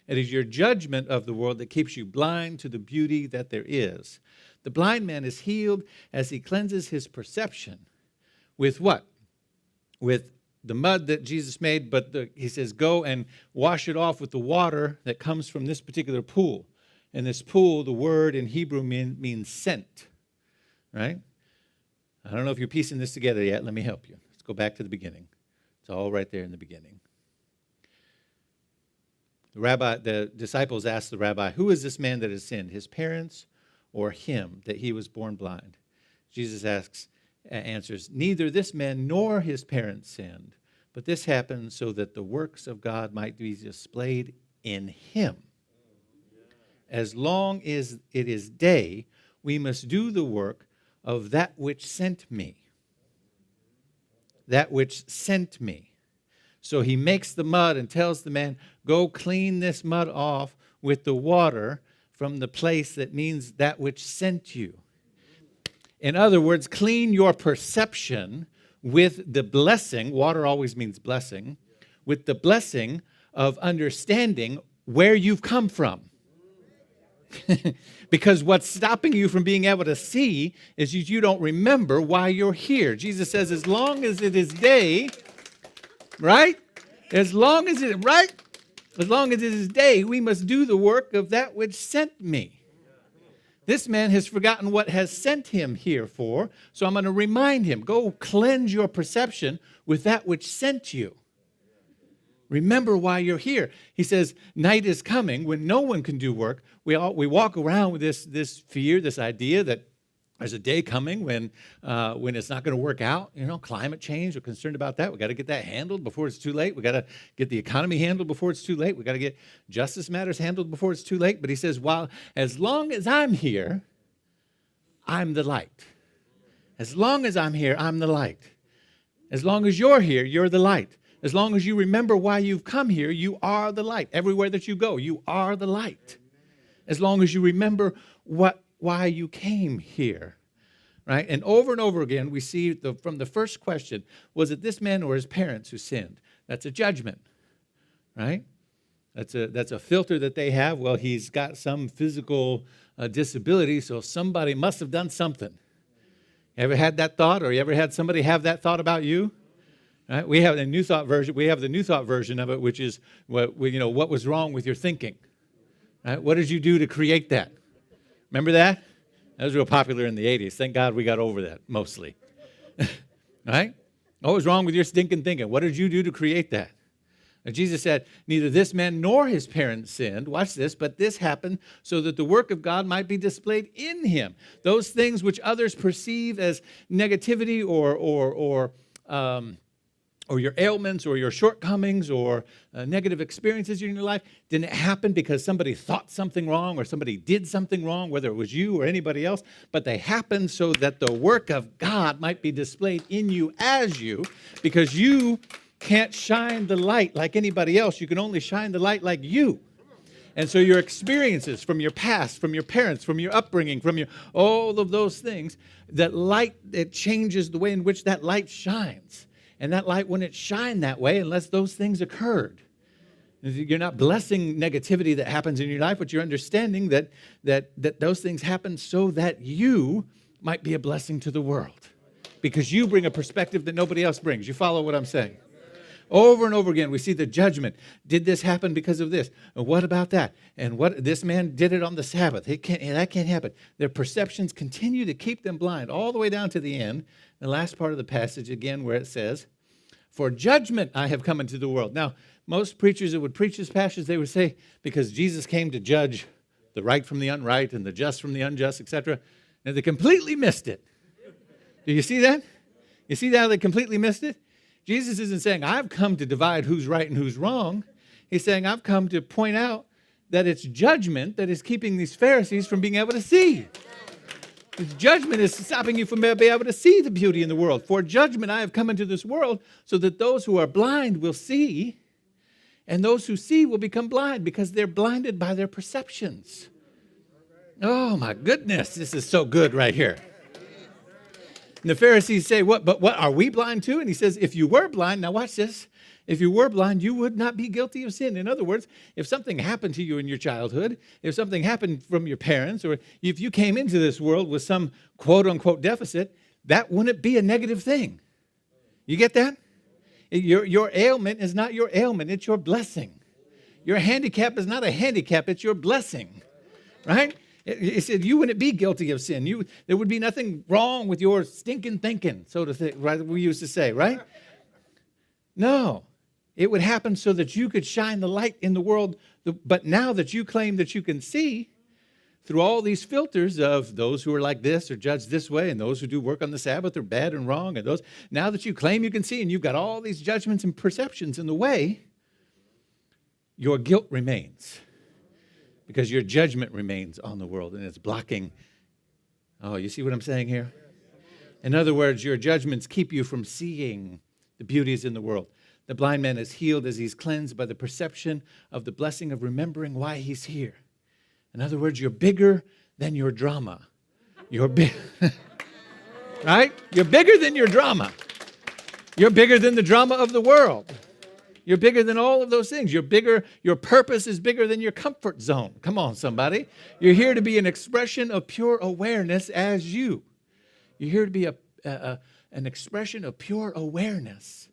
It is your judgment of the world that keeps you blind to the beauty that there is. The blind man is healed as he cleanses his perception with what? With the mud that Jesus made, but he says, go and wash it off with the water that comes from this particular pool. And this pool, the word in Hebrew means sent, right? I don't know if you're piecing this together yet. Let me help you. Let's go back to the beginning. It's all right there in the beginning. The disciples asked the rabbi, who is this man that has sinned, his parents or him, that he was born blind? Jesus answers, neither this man nor his parents sinned, but this happened so that the works of God might be displayed in him. As long as it is day, we must do the work of that which sent me. That which sent me. So he makes the mud and tells the man, go clean this mud off with the water from the place that means that which sent you. In other words, clean your perception with the blessing, water always means blessing, with the blessing of understanding where you've come from. Because what's stopping you from being able to see is you don't remember why you're here. Jesus says, as long as it is day, right? As long as it is day, we must do the work of that which sent me. This man has forgotten what has sent him here for, so I'm going to remind him, go cleanse your perception with that which sent you. Remember why you're here. He says, night is coming when no one can do work. We walk around with this fear, this idea that there's a day coming when it's not going to work out. You know, climate change, we're concerned about that. We got to get that handled before it's too late. We got to get the economy handled before it's too late. We got to get justice matters handled before it's too late. But he says, as long as I'm here, I'm the light. As long as I'm here, I'm the light. As long as you're here, you're the light. As long as you remember why you've come here, you are the light. Everywhere that you go, you are the light. As long as you remember why you came here, right? And over again, we see from the first question, was it this man or his parents who sinned? That's a judgment, right? That's a filter that they have. Well, he's got some physical disability, so somebody must have done something. You ever had that thought, or you ever had somebody have that thought about you? Right? We have the New Thought version. We have the New Thought version of it, which is what was wrong with your thinking. Right? What did you do to create that? Remember that? That was real popular in the 80s. Thank God we got over that, mostly. Right? What was wrong with your stinking thinking? What did you do to create that? And Jesus said, neither this man nor his parents sinned, watch this, but this happened so that the work of God might be displayed in him. Those things which others perceive as negativity or your ailments or your shortcomings or negative experiences in your life didn't happen because somebody thought something wrong or somebody did something wrong, whether it was you or anybody else, but they happened so that the work of God might be displayed in you as you, because you can't shine the light like anybody else. You can only shine the light like you. And so your experiences from your past, from your parents, from your upbringing, from all of those things, that light, it changes the way in which that light shines. And that light wouldn't shine that way unless those things occurred. You're not blessing negativity that happens in your life, but you're understanding that those things happen so that you might be a blessing to the world. Because you bring a perspective that nobody else brings. You follow what I'm saying? Over and over again, we see the judgment. Did this happen because of this? And what about that? And what this man did it on the Sabbath. That can't happen. Their perceptions continue to keep them blind all the way down to the end. The last part of the passage again where it says, for judgment I have come into the world. Now, most preachers that would preach this passage, they would say, because Jesus came to judge the right from the unright and the just from the unjust, etc. And they completely missed it. Do you see that? You see how they completely missed it? Jesus isn't saying, I've come to divide who's right and who's wrong. He's saying, I've come to point out that it's judgment that is keeping these Pharisees from being able to see. His judgment is stopping you from being able to see the beauty in the world. For judgment I have come into this world so that those who are blind will see, and those who see will become blind because they're blinded by their perceptions. Oh my goodness, this is so good right here. And the Pharisees say, what are we blind too? And he says, if you were blind, now watch this. If you were blind, you would not be guilty of sin. In other words, if something happened to you in your childhood, if something happened from your parents, or if you came into this world with some quote-unquote deficit, that wouldn't be a negative thing. You get that? Your ailment is not your ailment, it's your blessing. Your handicap is not a handicap, it's your blessing, right? It said you wouldn't be guilty of sin. There would be nothing wrong with your stinking thinking, so to think, right? We used to say, right? No, it would happen so that you could shine the light in the world. But now that you claim that you can see through all these filters of those who are like this or judged this way, and those who do work on the Sabbath are bad and wrong, and those, now that you claim you can see and you've got all these judgments and perceptions in the way, your guilt remains because your judgment remains on the world and it's blocking. Oh, you see what I'm saying here? In other words, your judgments keep you from seeing the beauties in the world. The blind man is healed as he's cleansed by the perception of the blessing of remembering why he's here. In other words, you're bigger than your drama. You're big, right? You're bigger than your drama. You're bigger than the drama of the world. You're bigger than all of those things. You're bigger. Your purpose is bigger than your comfort zone. Come on, somebody. You're here to be an expression of pure awareness as you. You're here to be an expression of pure awareness.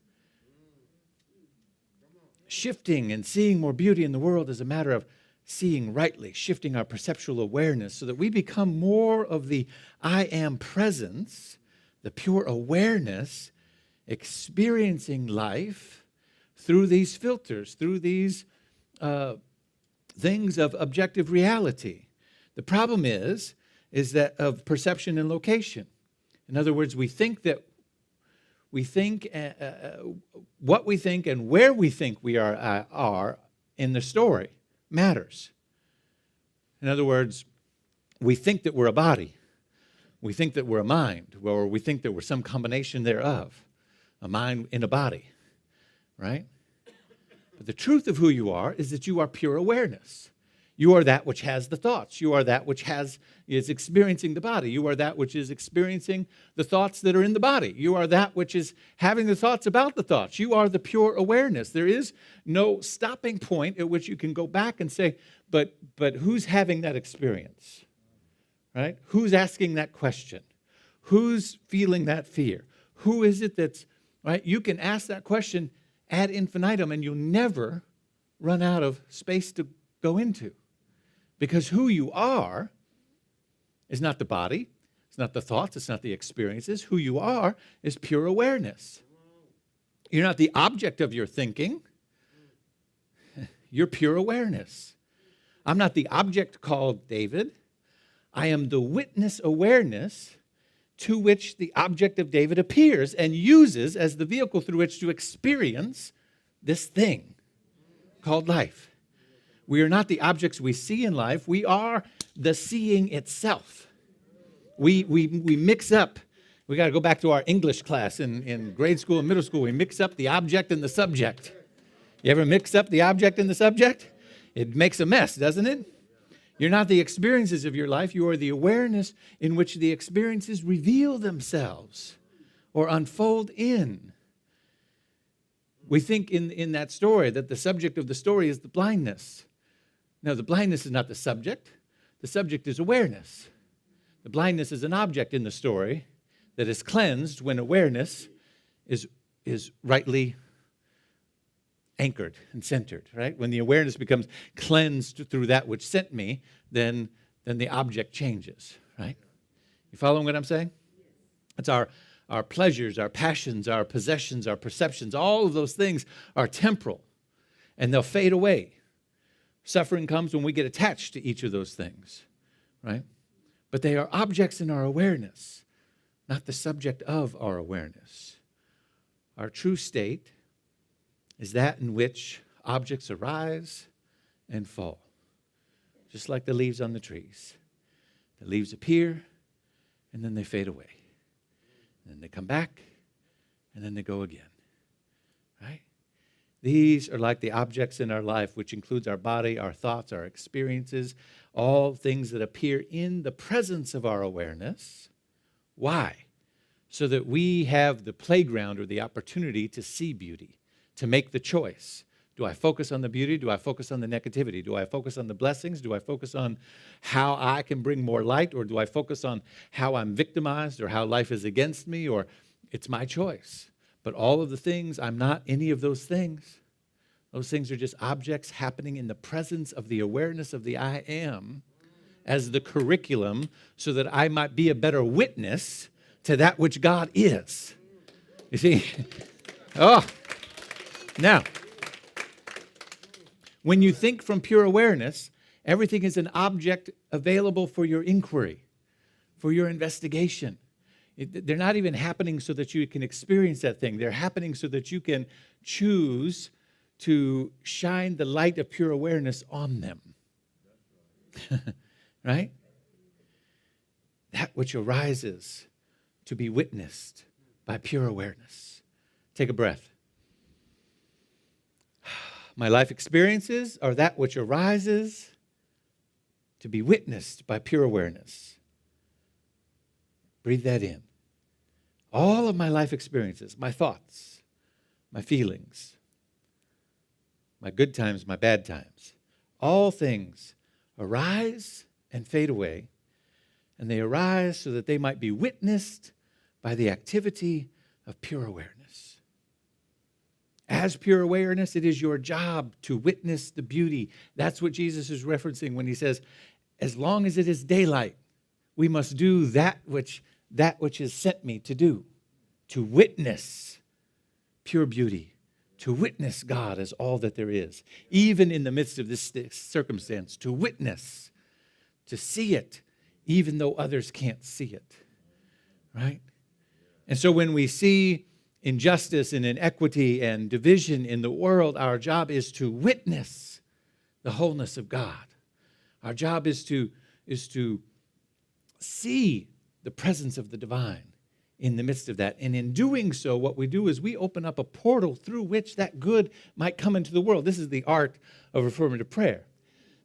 Shifting and seeing more beauty in the world is a matter of seeing rightly, shifting our perceptual awareness so that we become more of the I am presence, the pure awareness, experiencing life through these filters, through these things of objective reality. The problem is that of perception and location. In other words, we think what we think and where we think we are in the story matters. In other words, we think that we're a body. We think that we're a mind, or we think that we're some combination thereof, a mind in a body, right? But the truth of who you are is that you are pure awareness. You are that which has the thoughts. You are that which is experiencing the body. You are that which is experiencing the thoughts that are in the body. You are that which is having the thoughts about the thoughts. You are the pure awareness. There is no stopping point at which you can go back and say, but who's having that experience? Right? Who's asking that question? Who's feeling that fear? Who is it that's, right? You can ask that question ad infinitum and you'll never run out of space to go into. Because who you are is not the body, it's not the thoughts, it's not the experiences. Who you are is pure awareness. You're not the object of your thinking. You're pure awareness. I'm not the object called David. I am the witness awareness to which the object of David appears and uses as the vehicle through which to experience this thing called life. We are not the objects we see in life. We are the seeing itself. We mix up. We got to go back to our English class in grade school and middle school. We mix up the object and the subject. You ever mix up the object and the subject? It makes a mess, doesn't it? You're not the experiences of your life. You are the awareness in which the experiences reveal themselves or unfold in. We think in that story that the subject of the story is the blindness. No, the blindness is not the subject. The subject is awareness. The blindness is an object in the story that is cleansed when awareness is rightly anchored and centered, right? When the awareness becomes cleansed through that which sent me, then the object changes, right? You following what I'm saying? It's our pleasures, our passions, our possessions, our perceptions, all of those things are temporal, and they'll fade away. Suffering comes when we get attached to each of those things, right? But they are objects in our awareness, not the subject of our awareness. Our true state is that in which objects arise and fall, just like the leaves on the trees. The leaves appear, and then they fade away. And then they come back, and then they go again, right? These are like the objects in our life, which includes our body, our thoughts, our experiences, all things that appear in the presence of our awareness. Why? So that we have the playground or the opportunity to see beauty, to make the choice. Do I focus on the beauty? Do I focus on the negativity? Do I focus on the blessings? Do I focus on how I can bring more light? Or do I focus on how I'm victimized or how life is against me? Or it's my choice. But all of the things, I'm not any of those things. Those things are just objects happening in the presence of the awareness of the I am as the curriculum so that I might be a better witness to that which God is. You see? Oh. Now, when you think from pure awareness, everything is an object available for your inquiry, for your investigation. They're not even happening so that you can experience that thing. They're happening so that you can choose to shine the light of pure awareness on them. Right? That which arises to be witnessed by pure awareness. Take a breath. My life experiences are that which arises to be witnessed by pure awareness. Breathe that in. All of my life experiences, my thoughts, my feelings, my good times, my bad times, all things arise and fade away, and they arise so that they might be witnessed by the activity of pure awareness. As pure awareness, it is your job to witness the beauty. That's what Jesus is referencing when he says, as long as it is daylight, we must do that which has sent me to do, to witness pure beauty, to witness God as all that there is, even in the midst of this circumstance, to witness, to see it, even though others can't see it, right? And so when we see injustice and inequity and division in the world, our job is to witness the wholeness of God. Our job is to see the presence of the divine in the midst of that. And in doing so, what we do is we open up a portal through which that good might come into the world. This is the art of affirmative prayer.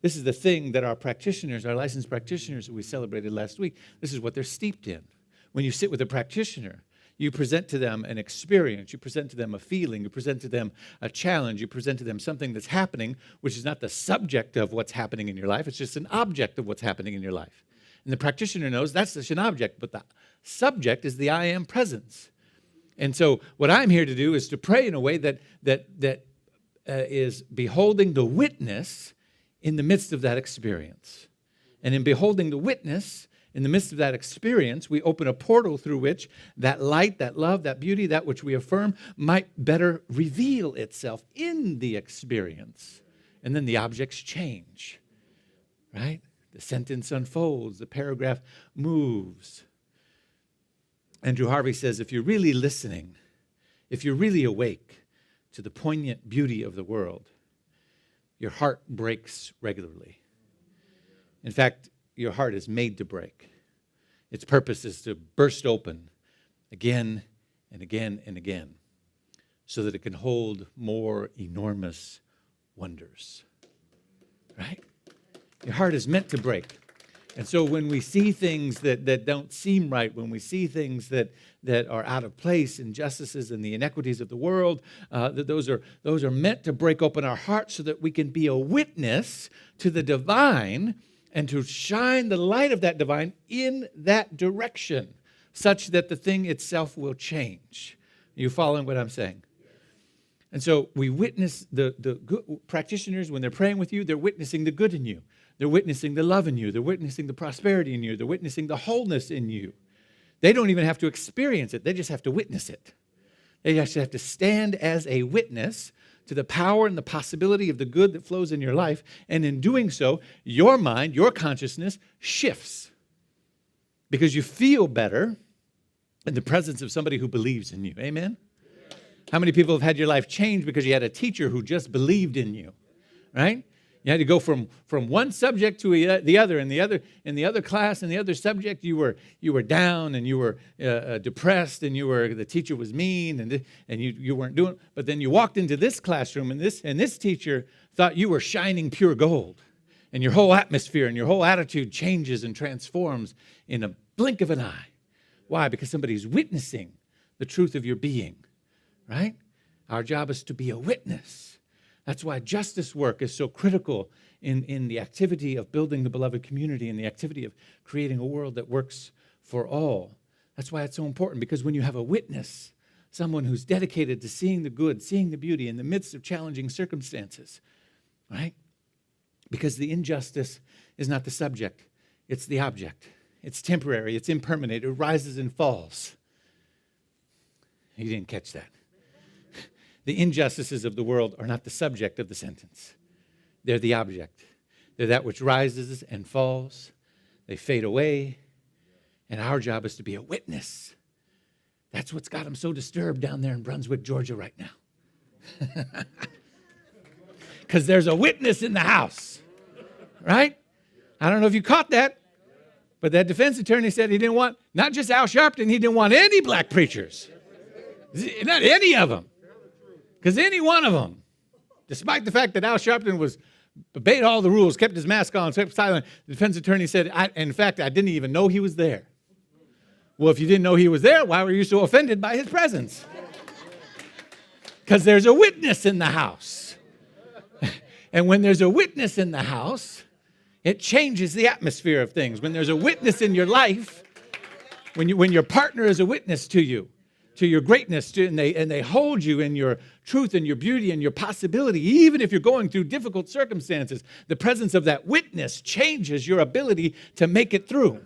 This is the thing that our practitioners, our licensed practitioners that we celebrated last week, this is what they're steeped in. When you sit with a practitioner, you present to them an experience, you present to them a feeling, you present to them a challenge, you present to them something that's happening, which is not the subject of what's happening in your life, it's just an object of what's happening in your life. And the practitioner knows that's just an object, but the subject is the I am presence. And so what I'm here to do is to pray in a way that is beholding the witness in the midst of that experience. And in beholding the witness in the midst of that experience, we open a portal through which that light, that love, that beauty, that which we affirm might better reveal itself in the experience. And then the objects change, right? The sentence unfolds, the paragraph moves. Andrew Harvey says, if you're really listening, if you're really awake to the poignant beauty of the world, your heart breaks regularly. In fact, your heart is made to break. Its purpose is to burst open again and again and again so that it can hold more enormous wonders. Right? Your heart is meant to break. And so when we see things that don't seem right, when we see things that are out of place, injustices and the inequities of the world, that those are meant to break open our hearts so that we can be a witness to the divine and to shine the light of that divine in that direction such that the thing itself will change. Are you following what I'm saying? And so we witness the good practitioners, when they're praying with you, they're witnessing the good in you. They're witnessing the love in you. They're witnessing the prosperity in you. They're witnessing the wholeness in you. They don't even have to experience it. They just have to witness it. They actually have to stand as a witness to the power and the possibility of the good that flows in your life. And in doing so, your mind, your consciousness shifts because you feel better in the presence of somebody who believes in you. Amen? How many people have had your life changed because you had a teacher who just believed in you, right? You had to go from one subject to the other. In the other class, in the other subject, you were down and you were depressed and the teacher was mean and you weren't doing. But then you walked into this classroom and this teacher thought you were shining pure gold, and your whole atmosphere and your whole attitude changes and transforms in a blink of an eye. Why? Because somebody's witnessing the truth of your being, right? Our job is to be a witness. That's why justice work is so critical in the activity of building the beloved community and the activity of creating a world that works for all. That's why it's so important, because when you have a witness, someone who's dedicated to seeing the good, seeing the beauty in the midst of challenging circumstances, right? Because the injustice is not the subject, it's the object. It's temporary, it's impermanent, it rises and falls. You didn't catch that. The injustices of the world are not the subject of the sentence. They're the object. They're that which rises and falls. They fade away. And our job is to be a witness. That's what's got them so disturbed down there in Brunswick, Georgia right now. Because there's a witness in the house, right? I don't know if you caught that, but that defense attorney said he didn't want, not just Al Sharpton, he didn't want any black preachers. Not any of them. Because any one of them, despite the fact that Al Sharpton obeyed all the rules, kept his mask on, kept silent, the defense attorney said, in fact, I didn't even know he was there. Well, if you didn't know he was there, why were you so offended by his presence? Because there's a witness in the house. And when there's a witness in the house, it changes the atmosphere of things. When there's a witness in your life, when your partner is a witness to you, to your greatness, and they hold you in your truth and your beauty and your possibility, even if you're going through difficult circumstances, the presence of that witness changes your ability to make it through.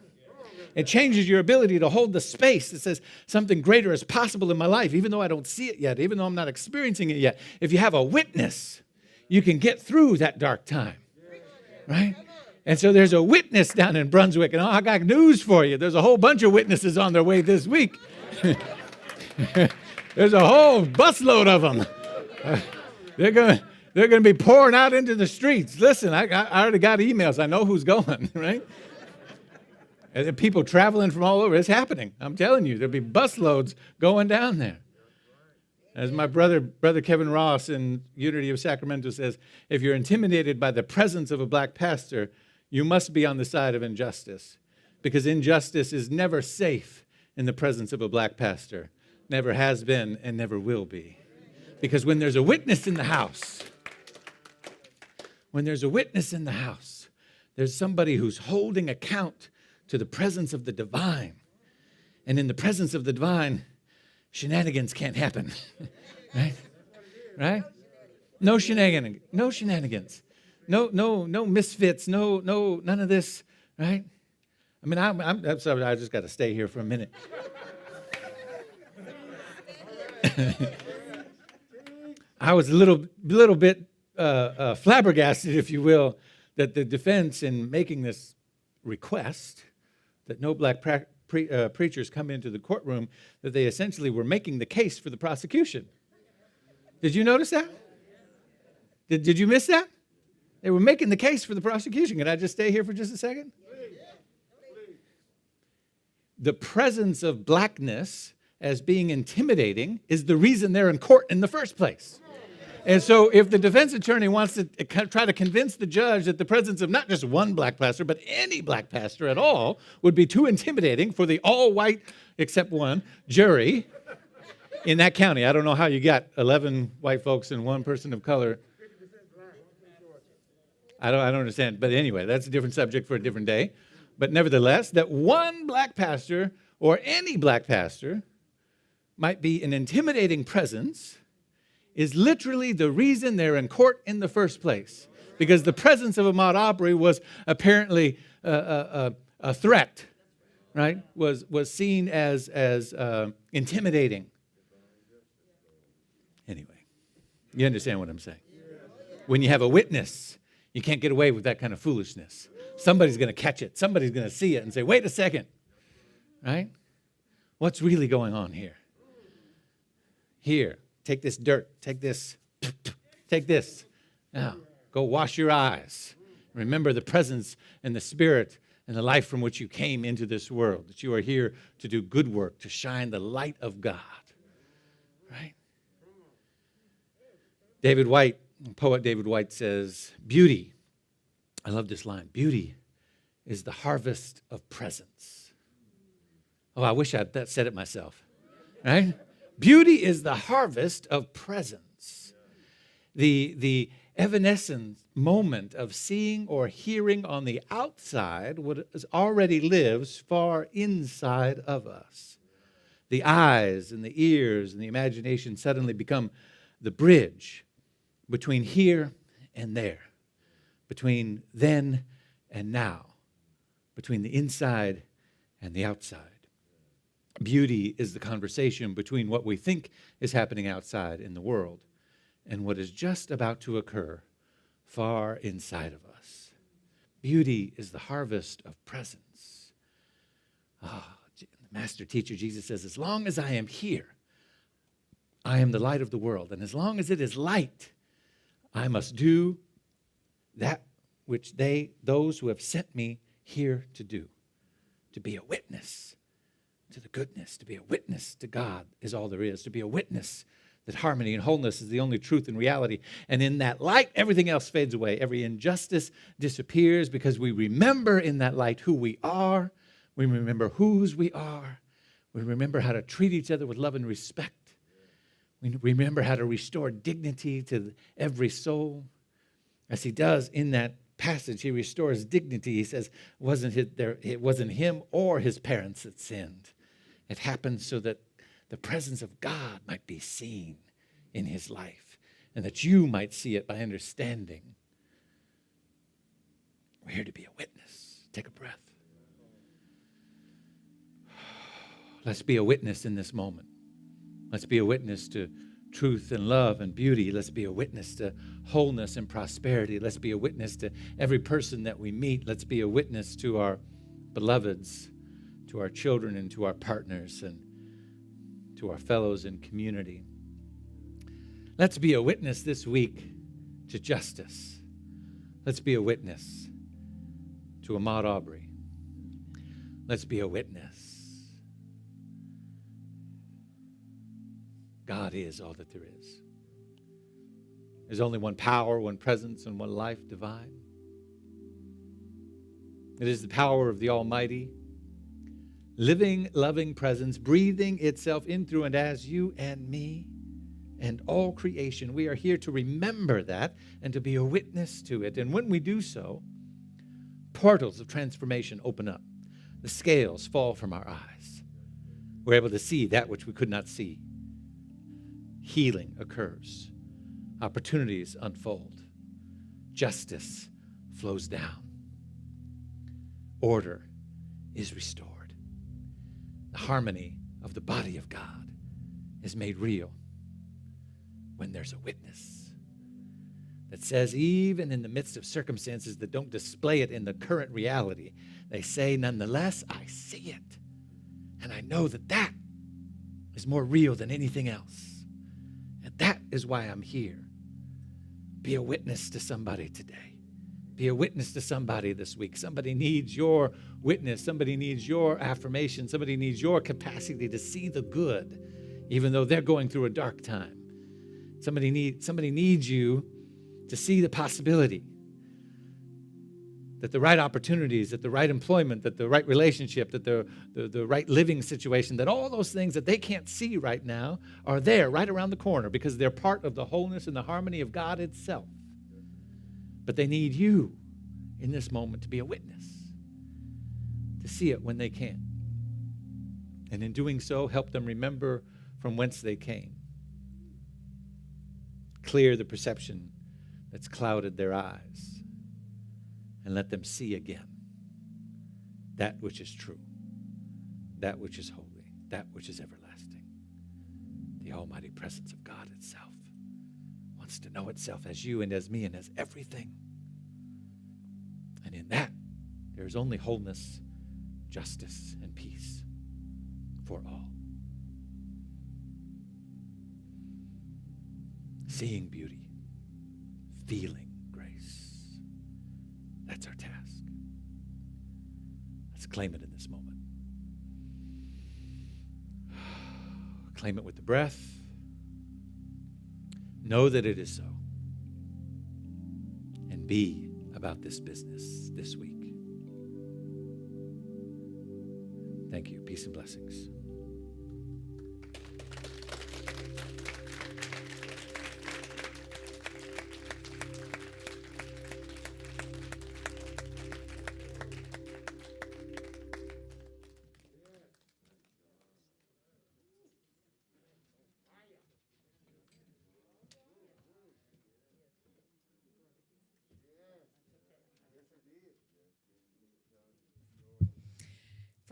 It changes your ability to hold the space that says something greater is possible in my life, even though I don't see it yet, even though I'm not experiencing it yet. If you have a witness, you can get through that dark time, right? And so there's a witness down in Brunswick, and I got news for you. There's a whole bunch of witnesses on their way this week. There's a whole busload of them. They're going to be pouring out into the streets. Listen, I already got emails. I know who's going, right? And people traveling from all over. It's happening. I'm telling you, there'll be busloads going down there. As my brother Kevin Ross in Unity of Sacramento says, if you're intimidated by the presence of a black pastor, you must be on the side of injustice, because injustice is never safe in the presence of a black pastor. Never has been and never will be. Because when there's a witness in the house, there's somebody who's holding account to the presence of the divine. And in the presence of the divine, shenanigans can't happen. Right? No shenanigans. No misfits. No, none of this, right? I mean, I'm sorry, I just got to stay here for a minute. I was a little bit flabbergasted, if you will, that the defense, in making this request that no black preachers come into the courtroom, that they essentially were making the case for the prosecution. Did you notice that? Did you miss that? They were making the case for the prosecution. Can I just stay here for just a second? The presence of blackness as being intimidating is the reason they're in court in the first place. And so if the defense attorney wants to try to convince the judge that the presence of not just one black pastor, but any black pastor at all would be too intimidating for the all-white, except one, jury in that county. I don't know how you got 11 white folks and one person of color. I don't understand. But anyway, that's a different subject for a different day. But nevertheless, that one black pastor or any black pastor might be an intimidating presence is literally the reason they're in court in the first place. Because the presence of Ahmaud Arbery was apparently a threat, right? Was seen as intimidating. Anyway, you understand what I'm saying? When you have a witness, you can't get away with that kind of foolishness. Somebody's going to catch it. Somebody's going to see it and say, wait a second, right? What's really going on here? Here, take this dirt, take this. Now, go wash your eyes. Remember the presence and the spirit and the life from which you came into this world, that you are here to do good work, to shine the light of God, right? Poet David White says, beauty, I love this line, beauty is the harvest of presence. Oh, I wish I'd said it myself, right? Beauty is the harvest of presence. The evanescent moment of seeing or hearing on the outside what already lives far inside of us. The eyes and the ears and the imagination suddenly become the bridge between here and there, between then and now, between the inside and the outside. Beauty is the conversation between what we think is happening outside in the world and what is just about to occur far inside of us. Beauty is the harvest of presence. The master teacher Jesus says, as long as I am here, I am the light of the world. And as long as it is light, I must do that which those who have sent me here to do, to be a witness to the goodness, to be a witness to God is all there is, to be a witness that harmony and wholeness is the only truth and reality. And in that light, everything else fades away. Every injustice disappears because we remember in that light who we are. We remember whose we are. We remember how to treat each other with love and respect. We remember how to restore dignity to every soul. As he does in that passage, he restores dignity. He says it wasn't him or his parents that sinned. It happened so that the presence of God might be seen in his life and that you might see it by understanding. We're here to be a witness. Take a breath. Let's be a witness in this moment. Let's be a witness to truth and love and beauty. Let's be a witness to wholeness and prosperity. Let's be a witness to every person that we meet. Let's be a witness to our beloveds, to our children, and to our partners, and to our fellows in community. Let's be a witness this week to justice. Let's be a witness to Ahmaud Arbery. Let's be a witness. God is all that there is. There's only one power, one presence, and one life divine. It is the power of the Almighty, living, loving presence, breathing itself in through and as you and me and all creation. We are here to remember that and to be a witness to it. And when we do so, portals of transformation open up. The scales fall from our eyes. We're able to see that which we could not see. Healing occurs. Opportunities unfold. Justice flows down. Order is restored. The harmony of the body of God is made real when there's a witness that says, even in the midst of circumstances that don't display it in the current reality, they say, nonetheless, I see it. And I know that that is more real than anything else. And that is why I'm here. Be a witness to somebody today. Be a witness to somebody this week. Somebody needs your witness. Somebody needs your affirmation. Somebody needs your capacity to see the good, even though they're going through a dark time. Somebody needs you to see the possibility that the right opportunities, that the right employment, that the right relationship, that the right living situation, that all those things that they can't see right now are there right around the corner because they're part of the wholeness and the harmony of God itself. But they need you in this moment to be a witness, to see it when they can. And in doing so, help them remember from whence they came. Clear the perception that's clouded their eyes. And let them see again that which is true, that which is holy, that which is everlasting. The almighty presence of God itself wants to know itself as you and as me and as everything. And in that, there is only wholeness, justice, and peace for all. Seeing beauty, feeling grace. That's our task. Let's claim it in this moment. Claim it with the breath. Know that it is so. And be about this business this week. Thank you. Peace and blessings.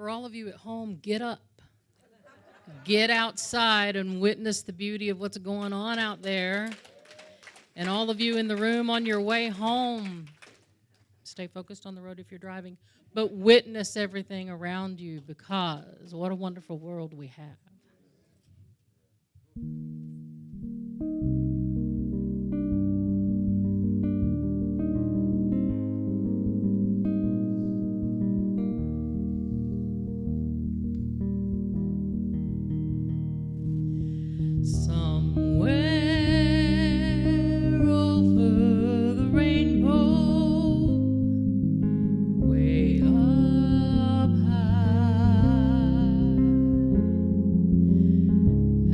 for all of you at home, get up. Get outside and witness the beauty of what's going on out there. And all of you in the room on your way home, stay focused on the road if you're driving, but witness everything around you, because what a wonderful world we have. Somewhere over the rainbow, way up high,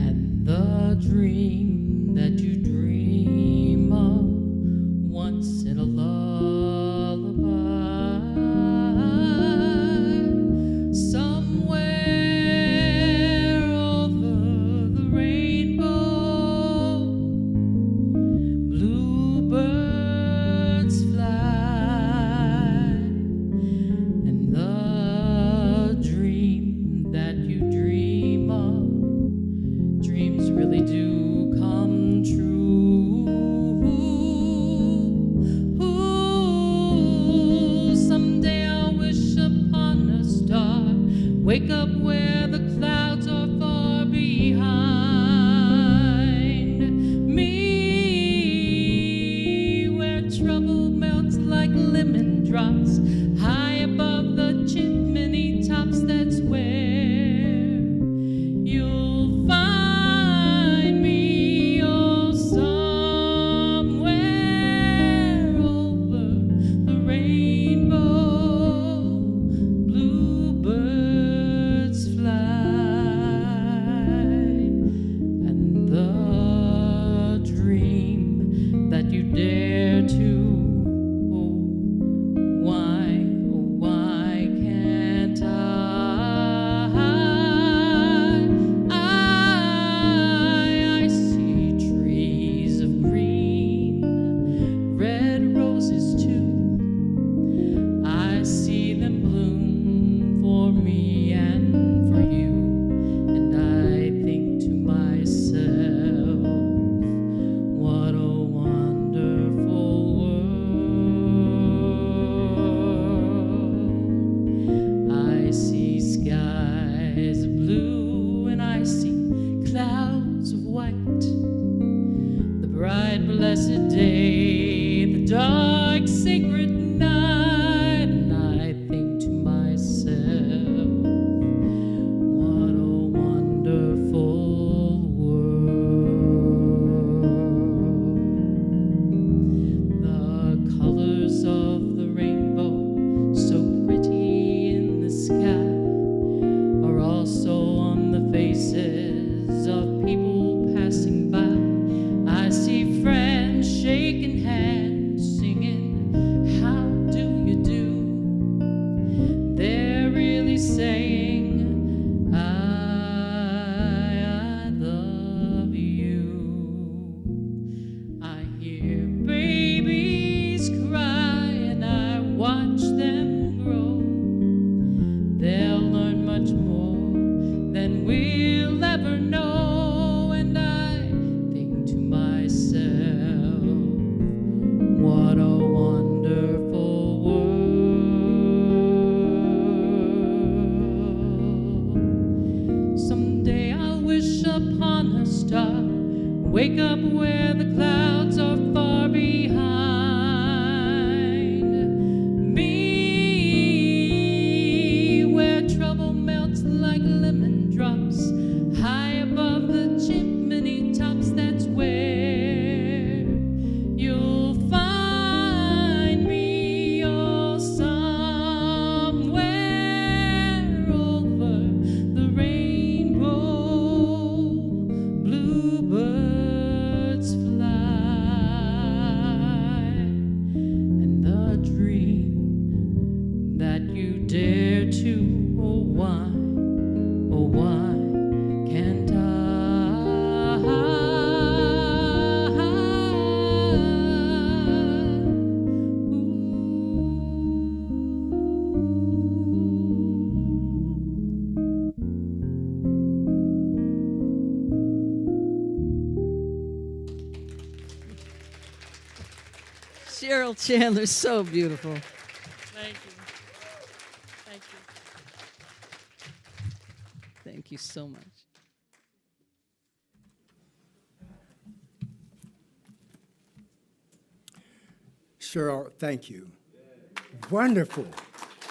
and the dream that you dream of once in a lullaby, somewhere over the rainbow, bluebirds fly, and the dream that you dream of, dreams really do come true. Ooh, someday I'll wish upon a star, wake up where the clouds are far behind me, where trouble melts like lemon drops, high above the chimney tops. That's where you'll find me. Oh, somewhere over the rainbow, bluebirds fly, and the dream that you dare to wind Cheryl Chandler, so beautiful. Thank you. Thank you. Thank you so much. Cheryl, thank you. Wonderful.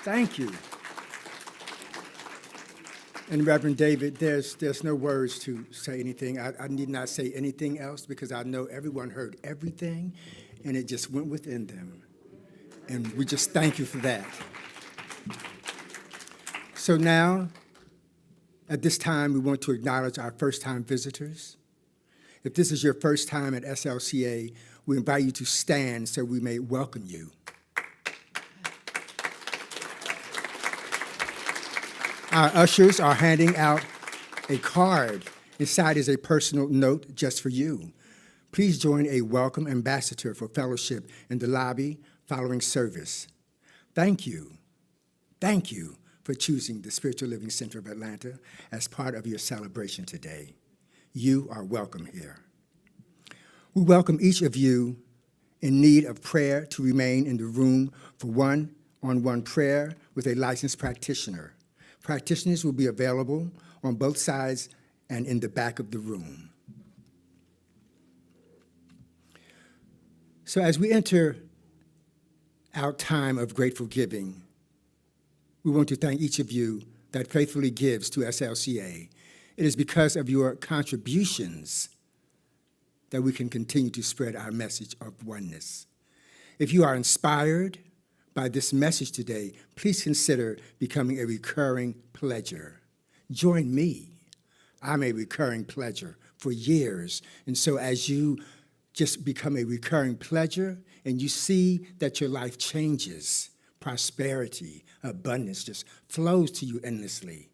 Thank you. And Reverend David, there's no words to say anything. I need not say anything else because I know everyone heard everything and it just went within them. And we just thank you for that. So now, at this time, we want to acknowledge our first-time visitors. If this is your first time at SLCA, we invite you to stand so we may welcome you. Our ushers are handing out a card. Inside is a personal note just for you. Please join a welcome ambassador for fellowship in the lobby following service. Thank you. Thank you for choosing the Spiritual Living Center of Atlanta as part of your celebration today. You are welcome here. We welcome each of you in need of prayer to remain in the room for one-on-one prayer with a licensed practitioner. Practitioners will be available on both sides and in the back of the room. So as we enter our time of grateful giving, we want to thank each of you that faithfully gives to SLCA. It is because of your contributions that we can continue to spread our message of oneness. If you are inspired by this message today, please consider becoming a recurring pledger. Join me. I'm a recurring pledger for years. And so as you just become a recurring pledger and you see that your life changes, prosperity, abundance just flows to you endlessly.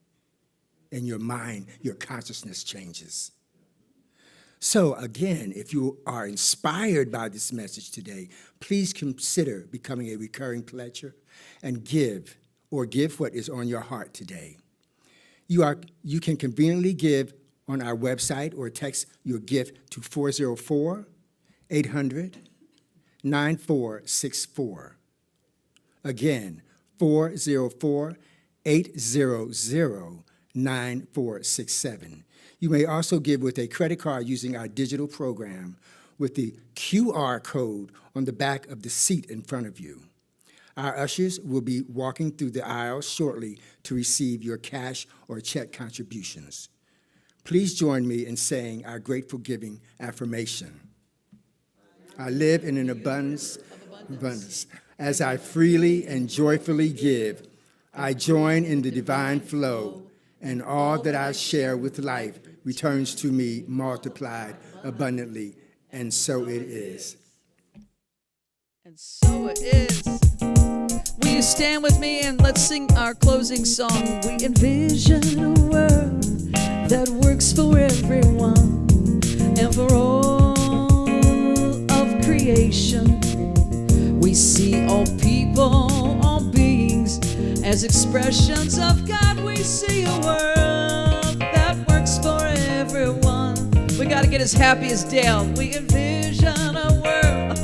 In your mind, your consciousness changes. So again, if you are inspired by this message today, please consider becoming a recurring pledger and give what is on your heart today. You can conveniently give on our website or text your gift to 404-800-9464. Again, 404-800-9467. You may also give with a credit card using our digital program with the QR code on the back of the seat in front of you. Our ushers will be walking through the aisles shortly to receive your cash or check contributions. Please join me in saying our grateful giving affirmation. I live in an abundance. As I freely and joyfully give, I join in the divine flow, and all that I share with life returns to me multiplied abundantly, and so it is. And so it is. Will you stand with me and let's sing our closing song? We envision a world that works for everyone and for all of creation. We see all people, all beings as expressions of God. We see a world that works for everyone. We got to get as happy as Dale. We envision a world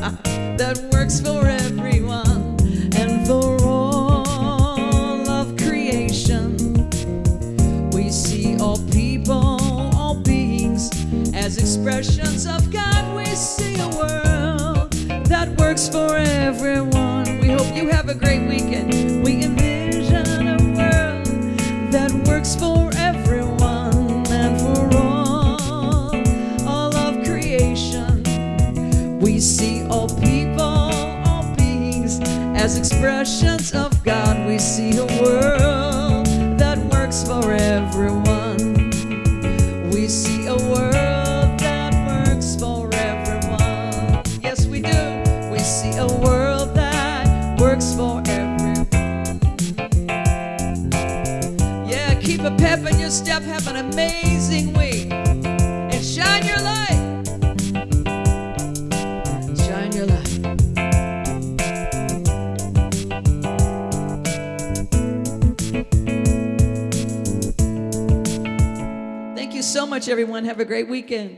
that works for everyone and for all of creation. We see all people, all beings as expressions of God. We see a world that works for everyone. We hope you have a great weekend. We envision a world that works for everyone and for all of creation. We see all people, all beings as expressions of God. We see a world that works for everyone. We see a world that works for everyone. Yes, we do. We see a world that works for everyone. Yeah, keep a pep in your step. Have an amazing week. And shine your light. Shine your light. Thank you so much, everyone. Have a great weekend.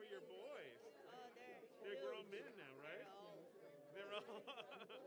are your boys? They're They're grown huge. men now, right? They're old. They're all.